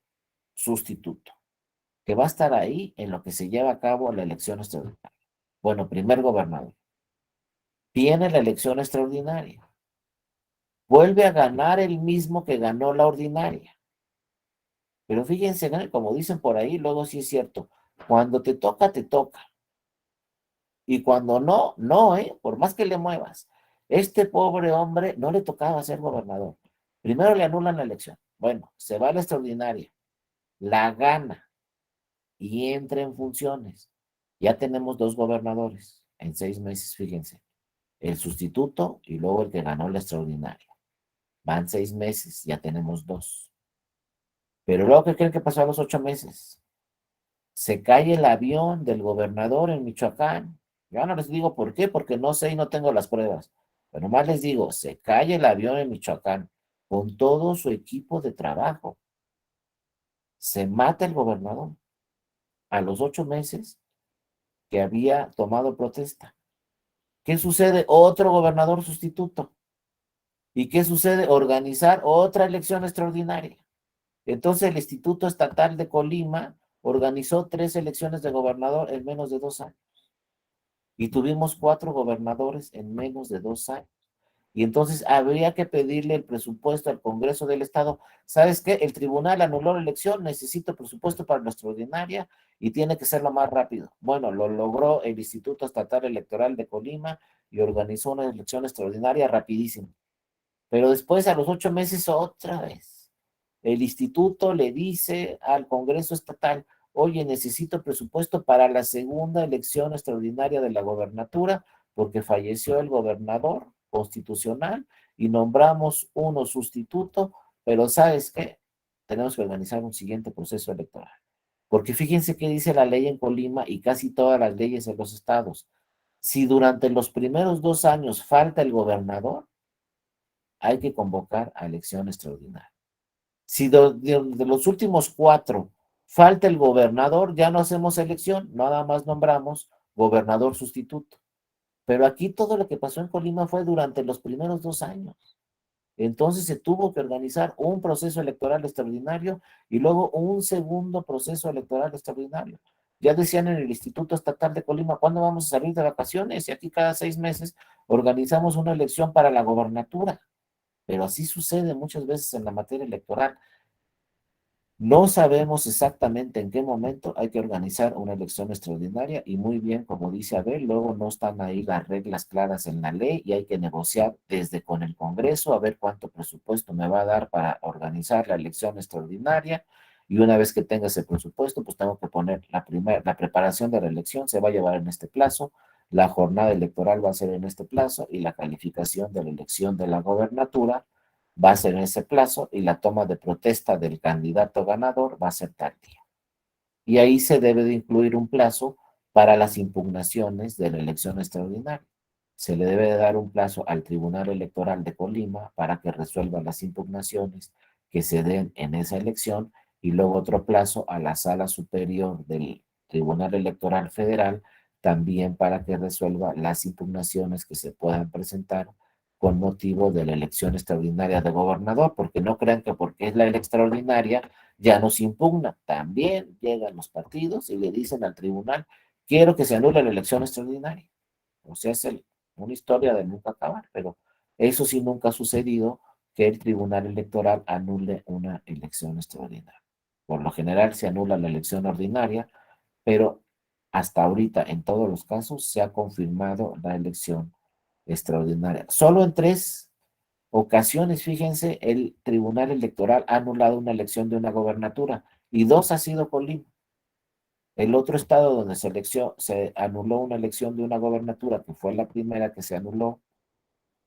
Speaker 1: sustituto que va a estar ahí en lo que se lleva a cabo la elección extraordinaria. Bueno, primer gobernador. Viene la elección extraordinaria. Vuelve a ganar el mismo que ganó la ordinaria. Pero fíjense, ¿no? Como dicen por ahí, luego sí es cierto. Cuando te toca, te toca. Y cuando no, no, ¿eh? Por más que le muevas. Este pobre hombre no le tocaba ser gobernador. Primero le anulan la elección. Bueno, se va a la extraordinaria. La gana y entra en funciones. Ya tenemos 2 gobernadores en 6 meses, fíjense. El sustituto y luego el que ganó la extraordinaria. Van 6 meses, ya tenemos 2. Pero luego, ¿qué creen que pasó a los 8 meses? Se cae el avión del gobernador en Michoacán. Ya no les digo por qué, porque no sé y no tengo las pruebas. Pero nomás les digo, se cae el avión en Michoacán con todo su equipo de trabajo. Se mata el gobernador a los 8 meses que había tomado protesta. ¿Qué sucede? Otro gobernador sustituto. ¿Y qué sucede? Organizar otra elección extraordinaria. Entonces el Instituto Estatal de Colima organizó 3 elecciones de gobernador en menos de 2 años. Y tuvimos 4 gobernadores en menos de 2 años. Y entonces habría que pedirle el presupuesto al Congreso del Estado. ¿Sabes qué? El tribunal anuló la elección, necesito presupuesto para la extraordinaria y tiene que ser lo más rápido. Bueno, lo logró el Instituto Estatal Electoral de Colima y organizó una elección extraordinaria rapidísimo. Pero después, a los 8 meses, otra vez. El instituto le dice al Congreso Estatal, oye, necesito presupuesto para la segunda elección extraordinaria de la gobernatura, porque falleció el gobernador constitucional y nombramos uno sustituto, pero ¿sabes qué? Tenemos que organizar un siguiente proceso electoral. Porque fíjense qué dice la ley en Colima y casi todas las leyes en los estados. Si durante los primeros 2 años falta el gobernador, hay que convocar a elección extraordinaria. Si de los últimos 4 falta el gobernador, ya no hacemos elección, nada más nombramos gobernador sustituto. Pero aquí todo lo que pasó en Colima fue durante los primeros 2 años. Entonces se tuvo que organizar un proceso electoral extraordinario y luego un segundo proceso electoral extraordinario. Ya decían en el Instituto Estatal de Colima, ¿cuándo vamos a salir de vacaciones? Y aquí cada 6 meses organizamos una elección para la gobernatura. Pero así sucede muchas veces en la materia electoral. No sabemos exactamente en qué momento hay que organizar una elección extraordinaria y muy bien, como dice Abel, luego no están ahí las reglas claras en la ley y hay que negociar desde con el Congreso a ver cuánto presupuesto me va a dar para organizar la elección extraordinaria y una vez que tenga ese presupuesto, pues tengo que poner la preparación de la elección se va a llevar en este plazo, la jornada electoral va a ser en este plazo y la calificación de la elección de la gobernatura va a ser en ese plazo y la toma de protesta del candidato ganador va a ser tal día. Y ahí se debe de incluir un plazo para las impugnaciones de la elección extraordinaria. Se le debe de dar un plazo al Tribunal Electoral de Colima para que resuelva las impugnaciones que se den en esa elección y luego otro plazo a la Sala Superior del Tribunal Electoral Federal también para que resuelva las impugnaciones que se puedan presentar con motivo de la elección extraordinaria de gobernador, porque no crean que porque es la extraordinaria ya no se impugna. También llegan los partidos y le dicen al tribunal, quiero que se anule la elección extraordinaria. O sea, es una historia de nunca acabar, pero eso sí nunca ha sucedido que el tribunal electoral anule una elección extraordinaria. Por lo general se anula la elección ordinaria, pero hasta ahorita en todos los casos se ha confirmado la elección extraordinaria. Solo en 3 ocasiones, fíjense, el Tribunal Electoral ha anulado una elección de una gobernatura y 2 ha sido Colima. El otro estado donde se anuló una elección de una gobernatura, que fue la primera que se anuló,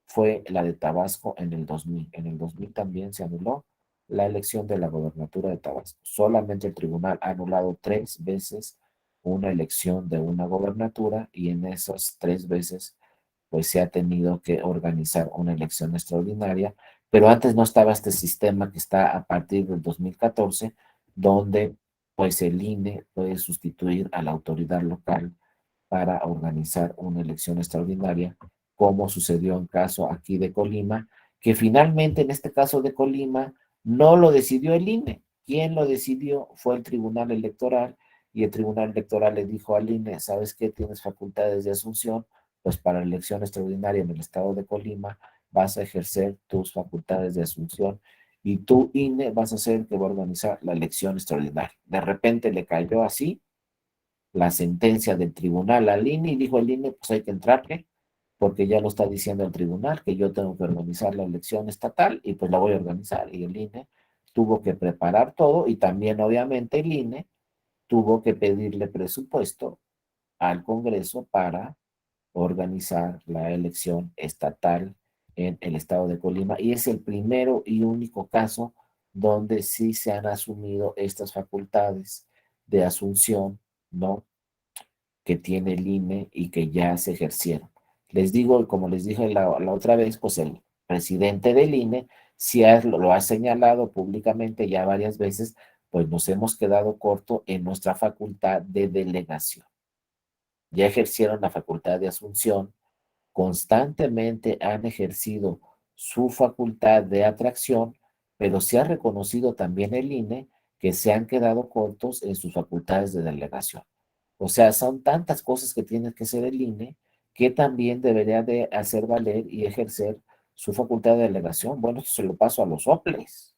Speaker 1: fue la de Tabasco en el 2000. En el 2000 también se anuló la elección de la gobernatura de Tabasco. Solamente el tribunal ha anulado 3 veces una elección de una gobernatura y en esas 3 veces pues se ha tenido que organizar una elección extraordinaria, pero antes no estaba este sistema que está a partir del 2014, donde pues el INE puede sustituir a la autoridad local para organizar una elección extraordinaria, como sucedió en caso aquí de Colima, que finalmente en este caso de Colima no lo decidió el INE. Quien lo decidió fue el Tribunal Electoral y el Tribunal Electoral le dijo al INE, ¿sabes qué? Tienes facultades de asunción, pues para la elección extraordinaria en el estado de Colima vas a ejercer tus facultades de asunción y tú, INE, vas a ser el que va a organizar la elección extraordinaria. De repente le cayó así la sentencia del tribunal al INE y dijo el INE, pues hay que entrarle, porque ya lo está diciendo el tribunal, que yo tengo que organizar la elección estatal y pues la voy a organizar. Y el INE tuvo que preparar todo y también obviamente el INE tuvo que pedirle presupuesto al Congreso para organizar la elección estatal en el estado de Colima. Y es el primero y único caso donde sí se han asumido estas facultades de asunción, ¿no? Que tiene el INE y que ya se ejercieron. Les digo, como les dije la otra vez, pues el presidente del INE lo ha señalado públicamente ya varias veces, pues nos hemos quedado corto en nuestra facultad de delegación. Ya ejercieron la facultad de asunción, constantemente han ejercido su facultad de atracción, pero se ha reconocido también el INE que se han quedado cortos en sus facultades de delegación. O sea, son tantas cosas que tiene que hacer el INE que también debería de hacer valer y ejercer su facultad de delegación. Bueno, se lo paso a los OPLES.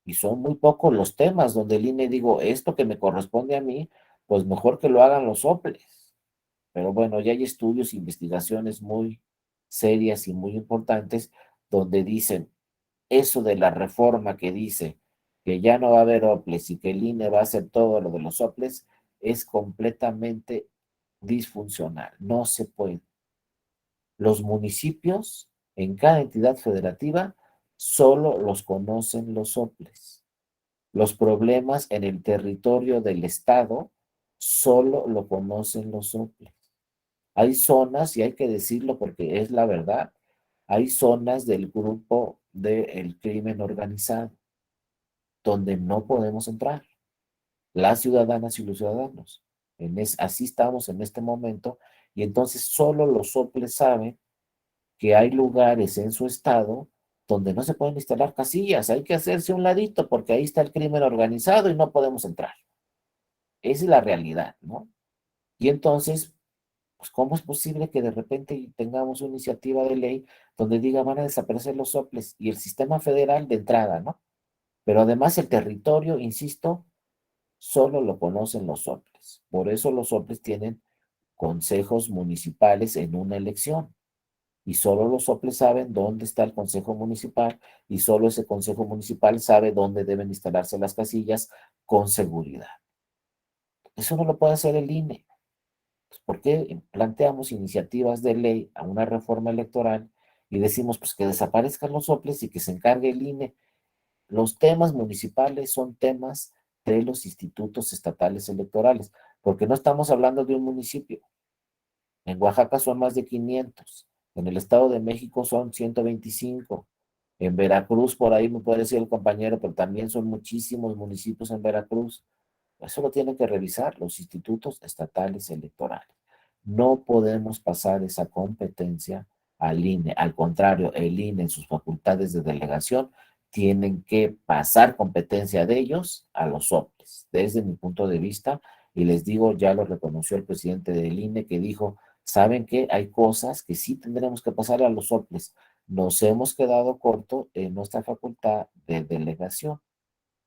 Speaker 1: Y son muy pocos los temas donde el INE digo, esto que me corresponde a mí, pues mejor que lo hagan los OPLES. Pero bueno, ya hay estudios, investigaciones muy serias y muy importantes donde dicen eso de la reforma que dice que ya no va a haber OPLES y que el INE va a hacer todo lo de los OPLES es completamente disfuncional. No se puede. Los municipios en cada entidad federativa solo los conocen los OPLES. Los problemas en el territorio del estado solo lo conocen los OPLES. Hay zonas, y hay que decirlo porque es la verdad, hay zonas del grupo del crimen organizado donde no podemos entrar, las ciudadanas y los ciudadanos. Así estamos en este momento, y entonces solo los soples saben que hay lugares en su estado donde no se pueden instalar casillas, hay que hacerse un ladito porque ahí está el crimen organizado y no podemos entrar. Esa es la realidad, ¿no? Y entonces, pues, ¿cómo es posible que de repente tengamos una iniciativa de ley donde diga van a desaparecer los soples y el sistema federal de entrada, ¿no? Pero además el territorio, insisto, solo lo conocen los soples. Por eso los soples tienen consejos municipales en una elección. Y solo los soples saben dónde está el consejo municipal y solo ese consejo municipal sabe dónde deben instalarse las casillas con seguridad. Eso no lo puede hacer el INE. Pues, ¿por qué planteamos iniciativas de ley a una reforma electoral y decimos pues que desaparezcan los soples y que se encargue el INE? Los temas municipales son temas de los institutos estatales electorales, porque no estamos hablando de un municipio. En Oaxaca son más de 500, en el Estado de México son 125, en Veracruz, por ahí me puede decir el compañero, pero también son muchísimos municipios en Veracruz. Eso lo tienen que revisar los institutos estatales electorales. No podemos pasar esa competencia al INE. Al contrario, el INE en sus facultades de delegación tienen que pasar competencia de ellos a los soples, desde mi punto de vista, y les digo, ya lo reconoció el presidente del INE, que dijo, ¿saben qué? Hay cosas que sí tendremos que pasar a los soples. Nos hemos quedado corto en nuestra facultad de delegación.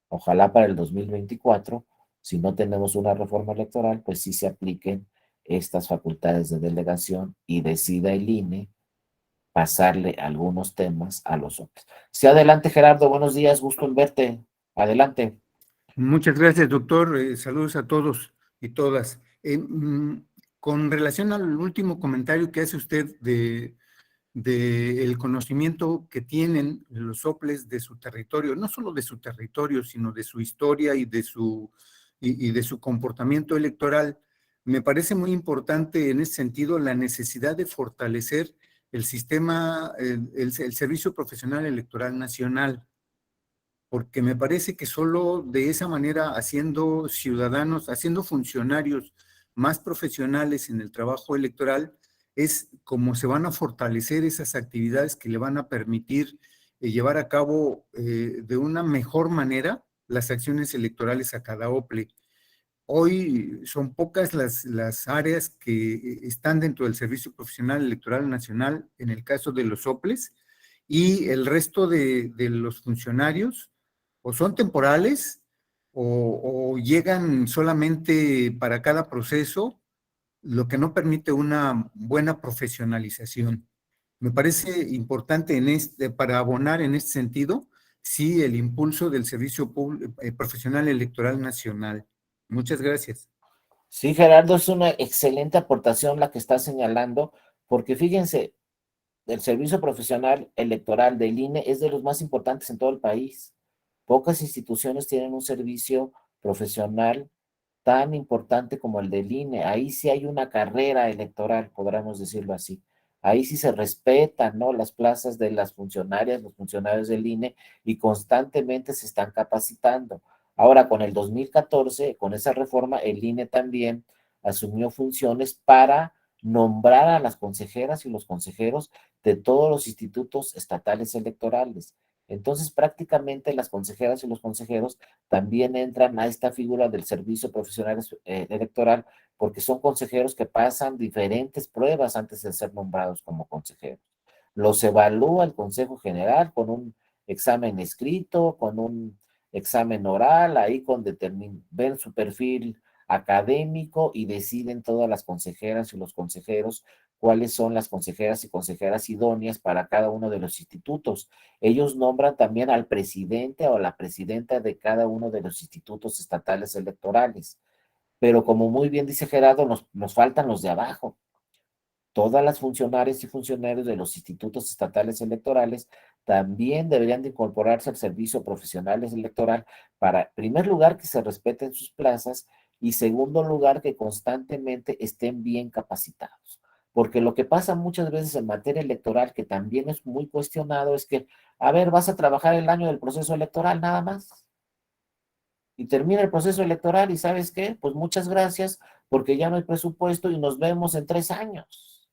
Speaker 1: Ojalá para el 2024, si no tenemos una reforma electoral, pues sí se apliquen estas facultades de delegación y decida el INE pasarle algunos temas a los otros. Sí, adelante, Gerardo, buenos días, gusto en verte. Adelante.
Speaker 5: Muchas gracias, doctor. Saludos a todos y todas. Con relación al último comentario que hace usted de el conocimiento que tienen los soples de su territorio, no solo de su territorio, sino de su historia y de su comportamiento electoral, me parece muy importante en ese sentido la necesidad de fortalecer el sistema, el Servicio Profesional Electoral Nacional, porque me parece que solo de esa manera, haciendo ciudadanos, haciendo funcionarios más profesionales en el trabajo electoral, es como se van a fortalecer esas actividades que le van a permitir llevar a cabo de una mejor manera las acciones electorales a cada OPLE. Hoy son pocas las áreas que están dentro del Servicio Profesional Electoral Nacional, en el caso de los OPLES, y el resto de los funcionarios o son temporales o llegan solamente para cada proceso, lo que no permite una buena profesionalización. Me parece importante para abonar en este sentido, sí, el impulso del Servicio Profesional Electoral Nacional. Muchas gracias.
Speaker 1: Sí, Gerardo, es una excelente aportación la que está señalando, porque fíjense, el Servicio Profesional Electoral del INE es de los más importantes en todo el país. Pocas instituciones tienen un servicio profesional tan importante como el del INE. Ahí sí hay una carrera electoral, podríamos decirlo así. Ahí sí se respetan, ¿no?, las plazas de las funcionarias, los funcionarios del INE, y constantemente se están capacitando. Ahora, con el 2014, con esa reforma, el INE también asumió funciones para nombrar a las consejeras y los consejeros de todos los institutos estatales electorales. Entonces, prácticamente las consejeras y los consejeros también entran a esta figura del servicio profesional electoral, porque son consejeros que pasan diferentes pruebas antes de ser nombrados como consejeros. Los evalúa el Consejo General con un examen escrito, con un examen oral, ahí ven su perfil académico y deciden todas las consejeras y los consejeros cuáles son las consejeras y consejeras idóneas para cada uno de los institutos. Ellos nombran también al presidente o la presidenta de cada uno de los institutos estatales electorales. Pero como muy bien dice Gerardo, nos faltan los de abajo. Todas las funcionarias y funcionarios de los institutos estatales electorales también deberían de incorporarse al servicio profesional electoral para, en primer lugar, que se respeten sus plazas y, segundo lugar, que constantemente estén bien capacitados. Porque lo que pasa muchas veces en materia electoral, que también es muy cuestionado, es que, a ver, vas a trabajar el año del proceso electoral nada más. Y termina el proceso electoral y ¿sabes qué? Pues muchas gracias porque ya no hay presupuesto y nos vemos en 3 años.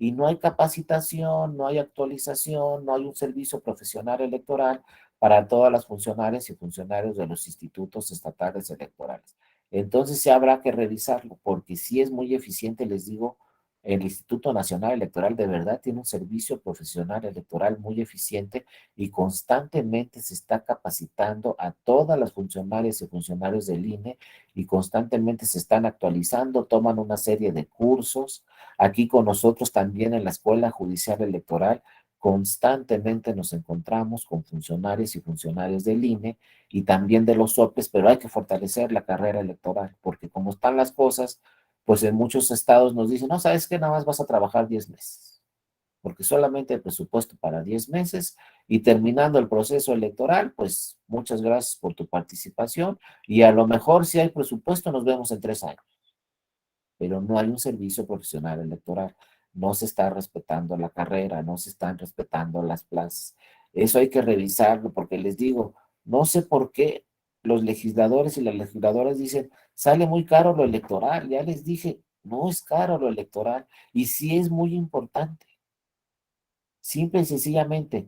Speaker 1: Y no hay capacitación, no hay actualización, no hay un servicio profesional electoral para todas las funcionarias y funcionarios de los institutos estatales electorales. Entonces sí habrá que revisarlo, porque sí es muy eficiente, les digo, el Instituto Nacional Electoral de verdad tiene un servicio profesional electoral muy eficiente y constantemente se está capacitando a todas las funcionarias y funcionarios del INE y constantemente se están actualizando, toman una serie de cursos. Aquí con nosotros también en la Escuela Judicial Electoral constantemente nos encontramos con funcionarios y funcionarios del INE y también de los soples, pero hay que fortalecer la carrera electoral, porque como están las cosas, pues en muchos estados nos dicen, no, ¿sabes qué? Nada más vas a trabajar 10 meses, porque solamente hay presupuesto para 10 meses y terminando el proceso electoral, pues muchas gracias por tu participación y a lo mejor si hay presupuesto nos vemos en 3 años, pero no hay un servicio profesional electoral, no se está respetando la carrera, no se están respetando las plazas. Eso hay que revisarlo porque les digo, no sé por qué los legisladores y las legisladoras dicen, sale muy caro lo electoral, ya les dije, no es caro lo electoral y sí es muy importante. Simple y sencillamente,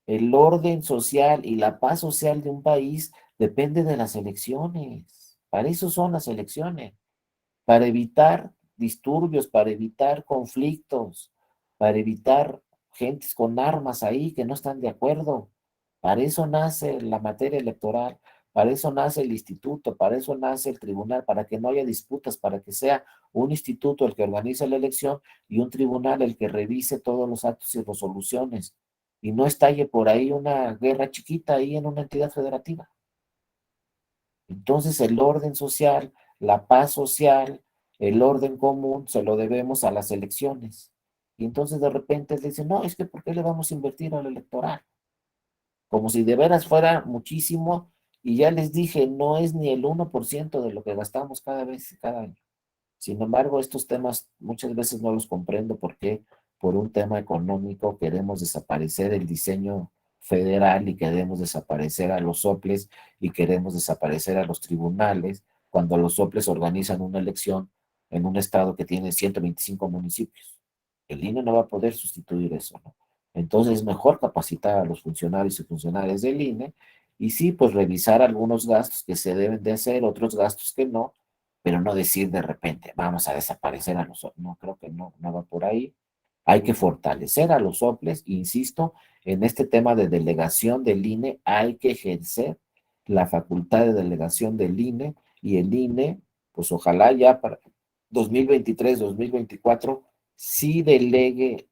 Speaker 1: el orden social y la paz social de un país depende de las elecciones. Para eso son las elecciones, para evitar disturbios, para evitar conflictos, para evitar gentes con armas ahí que no están de acuerdo. Para eso nace la materia electoral, para eso nace el instituto, para eso nace el tribunal, para que no haya disputas, para que sea un instituto el que organiza la elección y un tribunal el que revise todos los actos y resoluciones y no estalle por ahí una guerra chiquita ahí en una entidad federativa. Entonces el orden social, la paz social, el orden común se lo debemos a las elecciones. Y entonces de repente dicen, no, es que ¿por qué le vamos a invertir al electoral? Como si de veras fuera muchísimo, y ya les dije, no es ni el 1% de lo que gastamos cada vez, cada año. Sin embargo, estos temas muchas veces no los comprendo porque por un tema económico queremos desaparecer el diseño federal y queremos desaparecer a los soples y queremos desaparecer a los tribunales cuando los soples organizan una elección en un estado que tiene 125 municipios. El INE no va a poder sustituir eso, ¿no? Entonces es mejor capacitar a los funcionarios y funcionarias del INE y sí, pues revisar algunos gastos que se deben de hacer, otros gastos que no, pero no decir de repente, vamos a desaparecer a los soples. No, creo que no, no va por ahí. Hay que fortalecer a los soples, insisto, en este tema de delegación del INE, hay que ejercer la facultad de delegación del INE y el INE, pues ojalá ya para 2023, 2024, sí delegue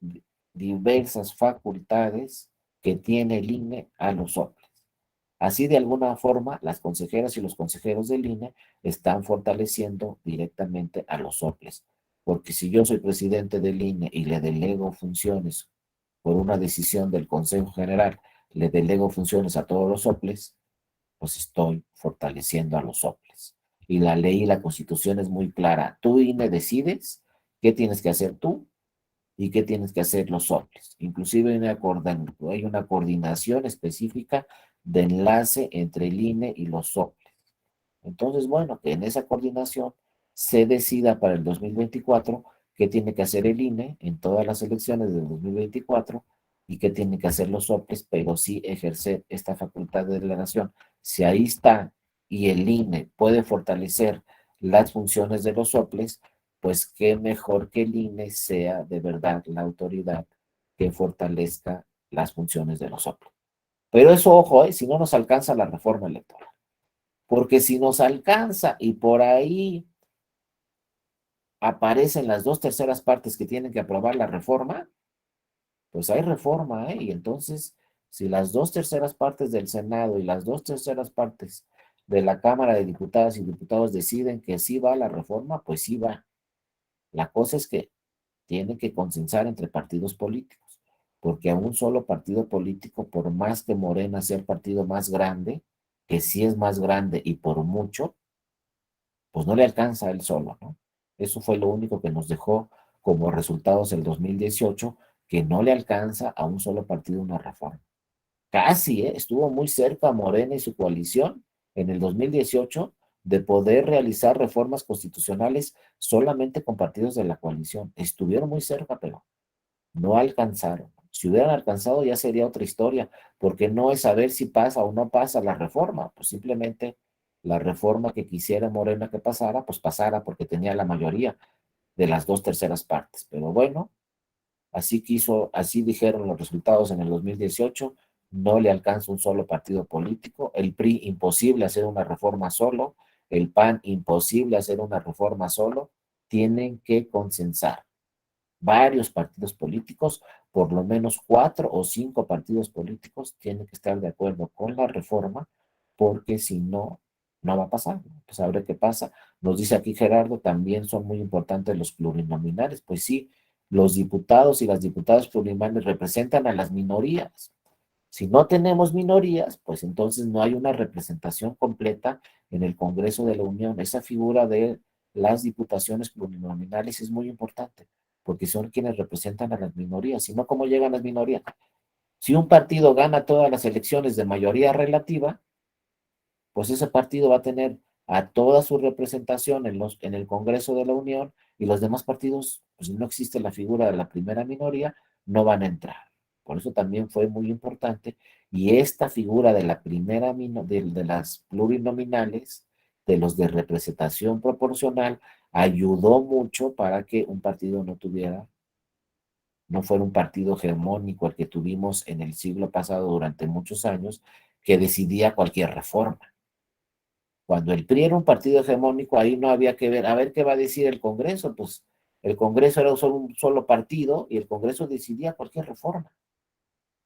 Speaker 1: diversas facultades que tiene el INE a los soples. Así, de alguna forma, las consejeras y los consejeros del INE están fortaleciendo directamente a los soples. Porque si yo soy presidente del INE y le delego funciones por una decisión del Consejo General, le delego funciones a todos los soples, pues estoy fortaleciendo a los soples. Y la ley y la Constitución es muy clara. Tú, INE, decides qué tienes que hacer tú y qué tienes que hacer los soples. Inclusive hay una coordinación específica de enlace entre el INE y los soples. Entonces, bueno, que en esa coordinación se decida para el 2024 qué tiene que hacer el INE en todas las elecciones del 2024 y qué tiene que hacer los soples, pero sí ejercer esta facultad de delegación. Si ahí está y el INE puede fortalecer las funciones de los soples, pues qué mejor que el INE sea de verdad la autoridad que fortalezca las funciones de los soples. Pero eso, ojo, si no nos alcanza la reforma electoral. Porque si nos alcanza y por ahí aparecen las 2/3 partes que tienen que aprobar la reforma, pues hay reforma, ¿eh? Y entonces, si las 2/3 partes del Senado y las 2/3 partes de la Cámara de Diputadas y Diputados deciden que sí va la reforma, pues sí va. La cosa es que tiene que consensar entre partidos políticos, porque a un solo partido político, por más que Morena sea el partido más grande, que sí es más grande y por mucho, pues no le alcanza a él solo, ¿no? Eso fue lo único que nos dejó como resultados el 2018, que no le alcanza a un solo partido una reforma. Casi, estuvo muy cerca Morena y su coalición en el 2018 de poder realizar reformas constitucionales solamente con partidos de la coalición. Estuvieron muy cerca, pero no alcanzaron. Si hubieran alcanzado ya sería otra historia, porque no es saber si pasa o no pasa la reforma, pues simplemente la reforma que quisiera Morena que pasara, pues pasara porque tenía la mayoría. de las 2/3 partes. Pero bueno, así dijeron los resultados en el 2018, no le alcanza un solo partido político, el PRI imposible hacer una reforma solo, el PAN imposible hacer una reforma solo, tienen que consensar varios partidos políticos, por lo menos 4 o 5 partidos políticos tienen que estar de acuerdo con la reforma, porque si no, no va a pasar. Pues a ver qué pasa. Nos dice aquí Gerardo, también son muy importantes los plurinominales. Pues sí, los diputados y las diputadas plurinominales representan a las minorías. Si no tenemos minorías, pues entonces no hay una representación completa en el Congreso de la Unión. Esa figura de las diputaciones plurinominales es muy importante, porque son quienes representan a las minorías. Si no, ¿cómo llegan las minorías? Si un partido gana todas las elecciones de mayoría relativa, pues ese partido va a tener a toda su representación en el Congreso de la Unión, y los demás partidos, pues si no existe la figura de la primera minoría, no van a entrar. Por eso también fue muy importante, y esta figura de la primera, de las plurinominales, de los de representación proporcional, ayudó mucho para que un partido no fuera un partido hegemónico el que tuvimos en el siglo pasado durante muchos años, que decidía cualquier reforma. Cuando el PRI era un partido hegemónico, ahí no había que ver, a ver qué va a decir el Congreso, pues el Congreso era un solo partido y el Congreso decidía cualquier reforma.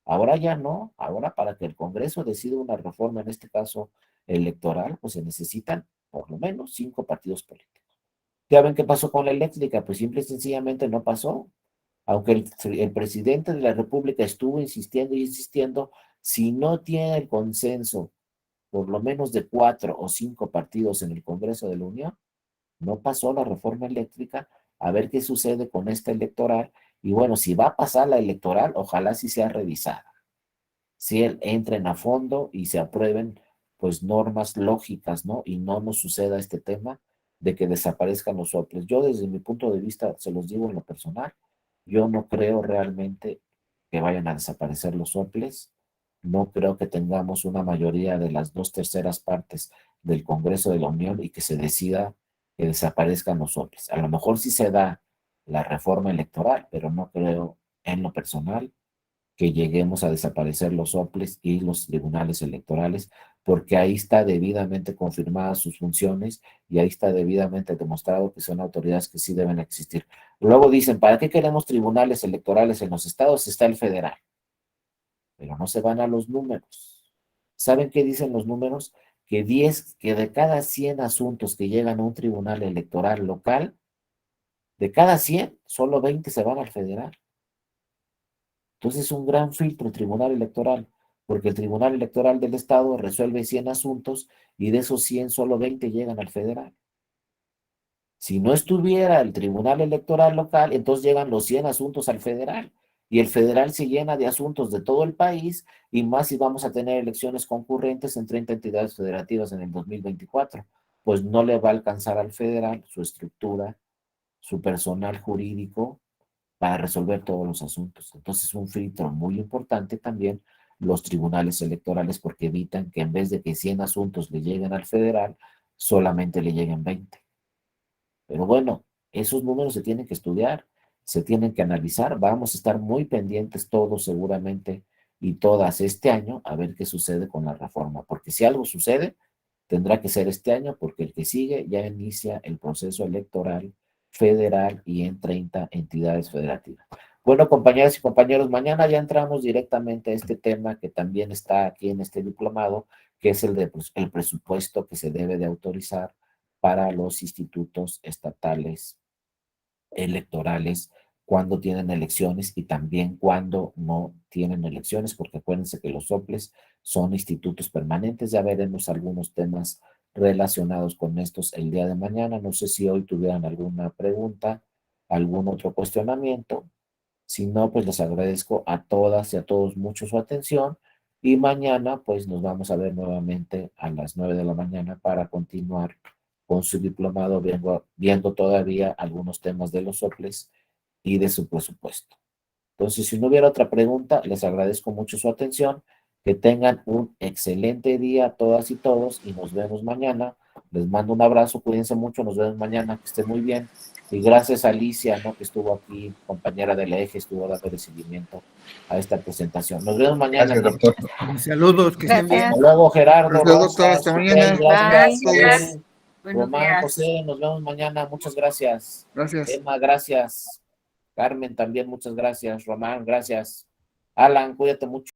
Speaker 1: Ahora ya no, ahora para que el Congreso decida una reforma, en este caso electoral, pues se necesitan por lo menos 5 partidos políticos. ¿Ya ven qué pasó con la eléctrica? Pues simple y sencillamente no pasó. Aunque el presidente de la República estuvo insistiendo y insistiendo, si no tiene el consenso por lo menos de 4 o 5 partidos en el Congreso de la Unión, no pasó la reforma eléctrica. A ver qué sucede con esta electoral. Y bueno, si va a pasar la electoral, ojalá sí sea revisada. Si entren a fondo y se aprueben pues normas lógicas, ¿no? Y no nos suceda este tema de que desaparezcan los soples. Yo desde mi punto de vista, se los digo en lo personal, yo no creo realmente que vayan a desaparecer los soples. No creo que tengamos una mayoría de las 2/3 partes del Congreso de la Unión y que se decida que desaparezcan los soples. A lo mejor sí se da la reforma electoral, pero no creo en lo personal que lleguemos a desaparecer los soples y los tribunales electorales, porque ahí está debidamente confirmadas sus funciones y ahí está debidamente demostrado que son autoridades que sí deben existir. Luego dicen, ¿para qué queremos tribunales electorales en los estados? Está el federal, pero no se van a los números. ¿Saben qué dicen los números? Que de cada 100 asuntos que llegan a un tribunal electoral local, de cada 100, solo 20 se van al federal. Entonces es un gran filtro el Tribunal Electoral, porque el Tribunal Electoral del Estado resuelve 100 asuntos y de esos 100 solo 20 llegan al federal. Si no estuviera el Tribunal Electoral local, entonces llegan los 100 asuntos al federal y el federal se llena de asuntos de todo el país, y más si vamos a tener elecciones concurrentes en 30 entidades federativas en el 2024. Pues no le va a alcanzar al federal su estructura, su personal jurídico para resolver todos los asuntos. Entonces, un filtro muy importante también los tribunales electorales, porque evitan que en vez de que 100 asuntos le lleguen al federal, solamente le lleguen 20. Pero bueno, esos números se tienen que estudiar, se tienen que analizar. Vamos a estar muy pendientes todos seguramente y todas este año a ver qué sucede con la reforma, porque si algo sucede, tendrá que ser este año, porque el que sigue ya inicia el proceso electoral federal y en 30 entidades federativas. Bueno, compañeras y compañeros, mañana ya entramos directamente a este tema que también está aquí en este diplomado, que es el presupuesto que se debe de autorizar para los institutos estatales electorales cuando tienen elecciones y también cuando no tienen elecciones, porque acuérdense que los soples son institutos permanentes. Ya veremos algunos temas relacionados con estos el día de mañana. No sé si hoy tuvieran alguna pregunta, algún otro cuestionamiento. Si no, pues les agradezco a todas y a todos mucho su atención, y mañana pues nos vamos a ver nuevamente a las 9 de la mañana para continuar con su diplomado, viendo todavía algunos temas de los soples y de su presupuesto. Entonces, si no hubiera otra pregunta, les agradezco mucho su atención. Que tengan un excelente día todas y todos y nos vemos mañana. Les mando un abrazo, cuídense mucho, nos vemos mañana, que estén muy bien. Y gracias a Alicia, ¿no? Que estuvo aquí, compañera del eje, estuvo dando seguimiento a esta presentación. Nos vemos mañana.
Speaker 4: Gracias, doctor.
Speaker 5: Saludos, que estén bien.
Speaker 1: Hasta luego, Gerardo.
Speaker 6: Gracias,
Speaker 1: Rosa,
Speaker 6: doctor. Hasta
Speaker 1: Rubén,
Speaker 6: mañana.
Speaker 1: gracias.
Speaker 7: Buenos
Speaker 1: Román,
Speaker 7: días.
Speaker 1: José, nos vemos mañana. Muchas gracias.
Speaker 6: Gracias.
Speaker 1: Emma, gracias. Carmen, también muchas gracias. Román, gracias. Alan, cuídate mucho.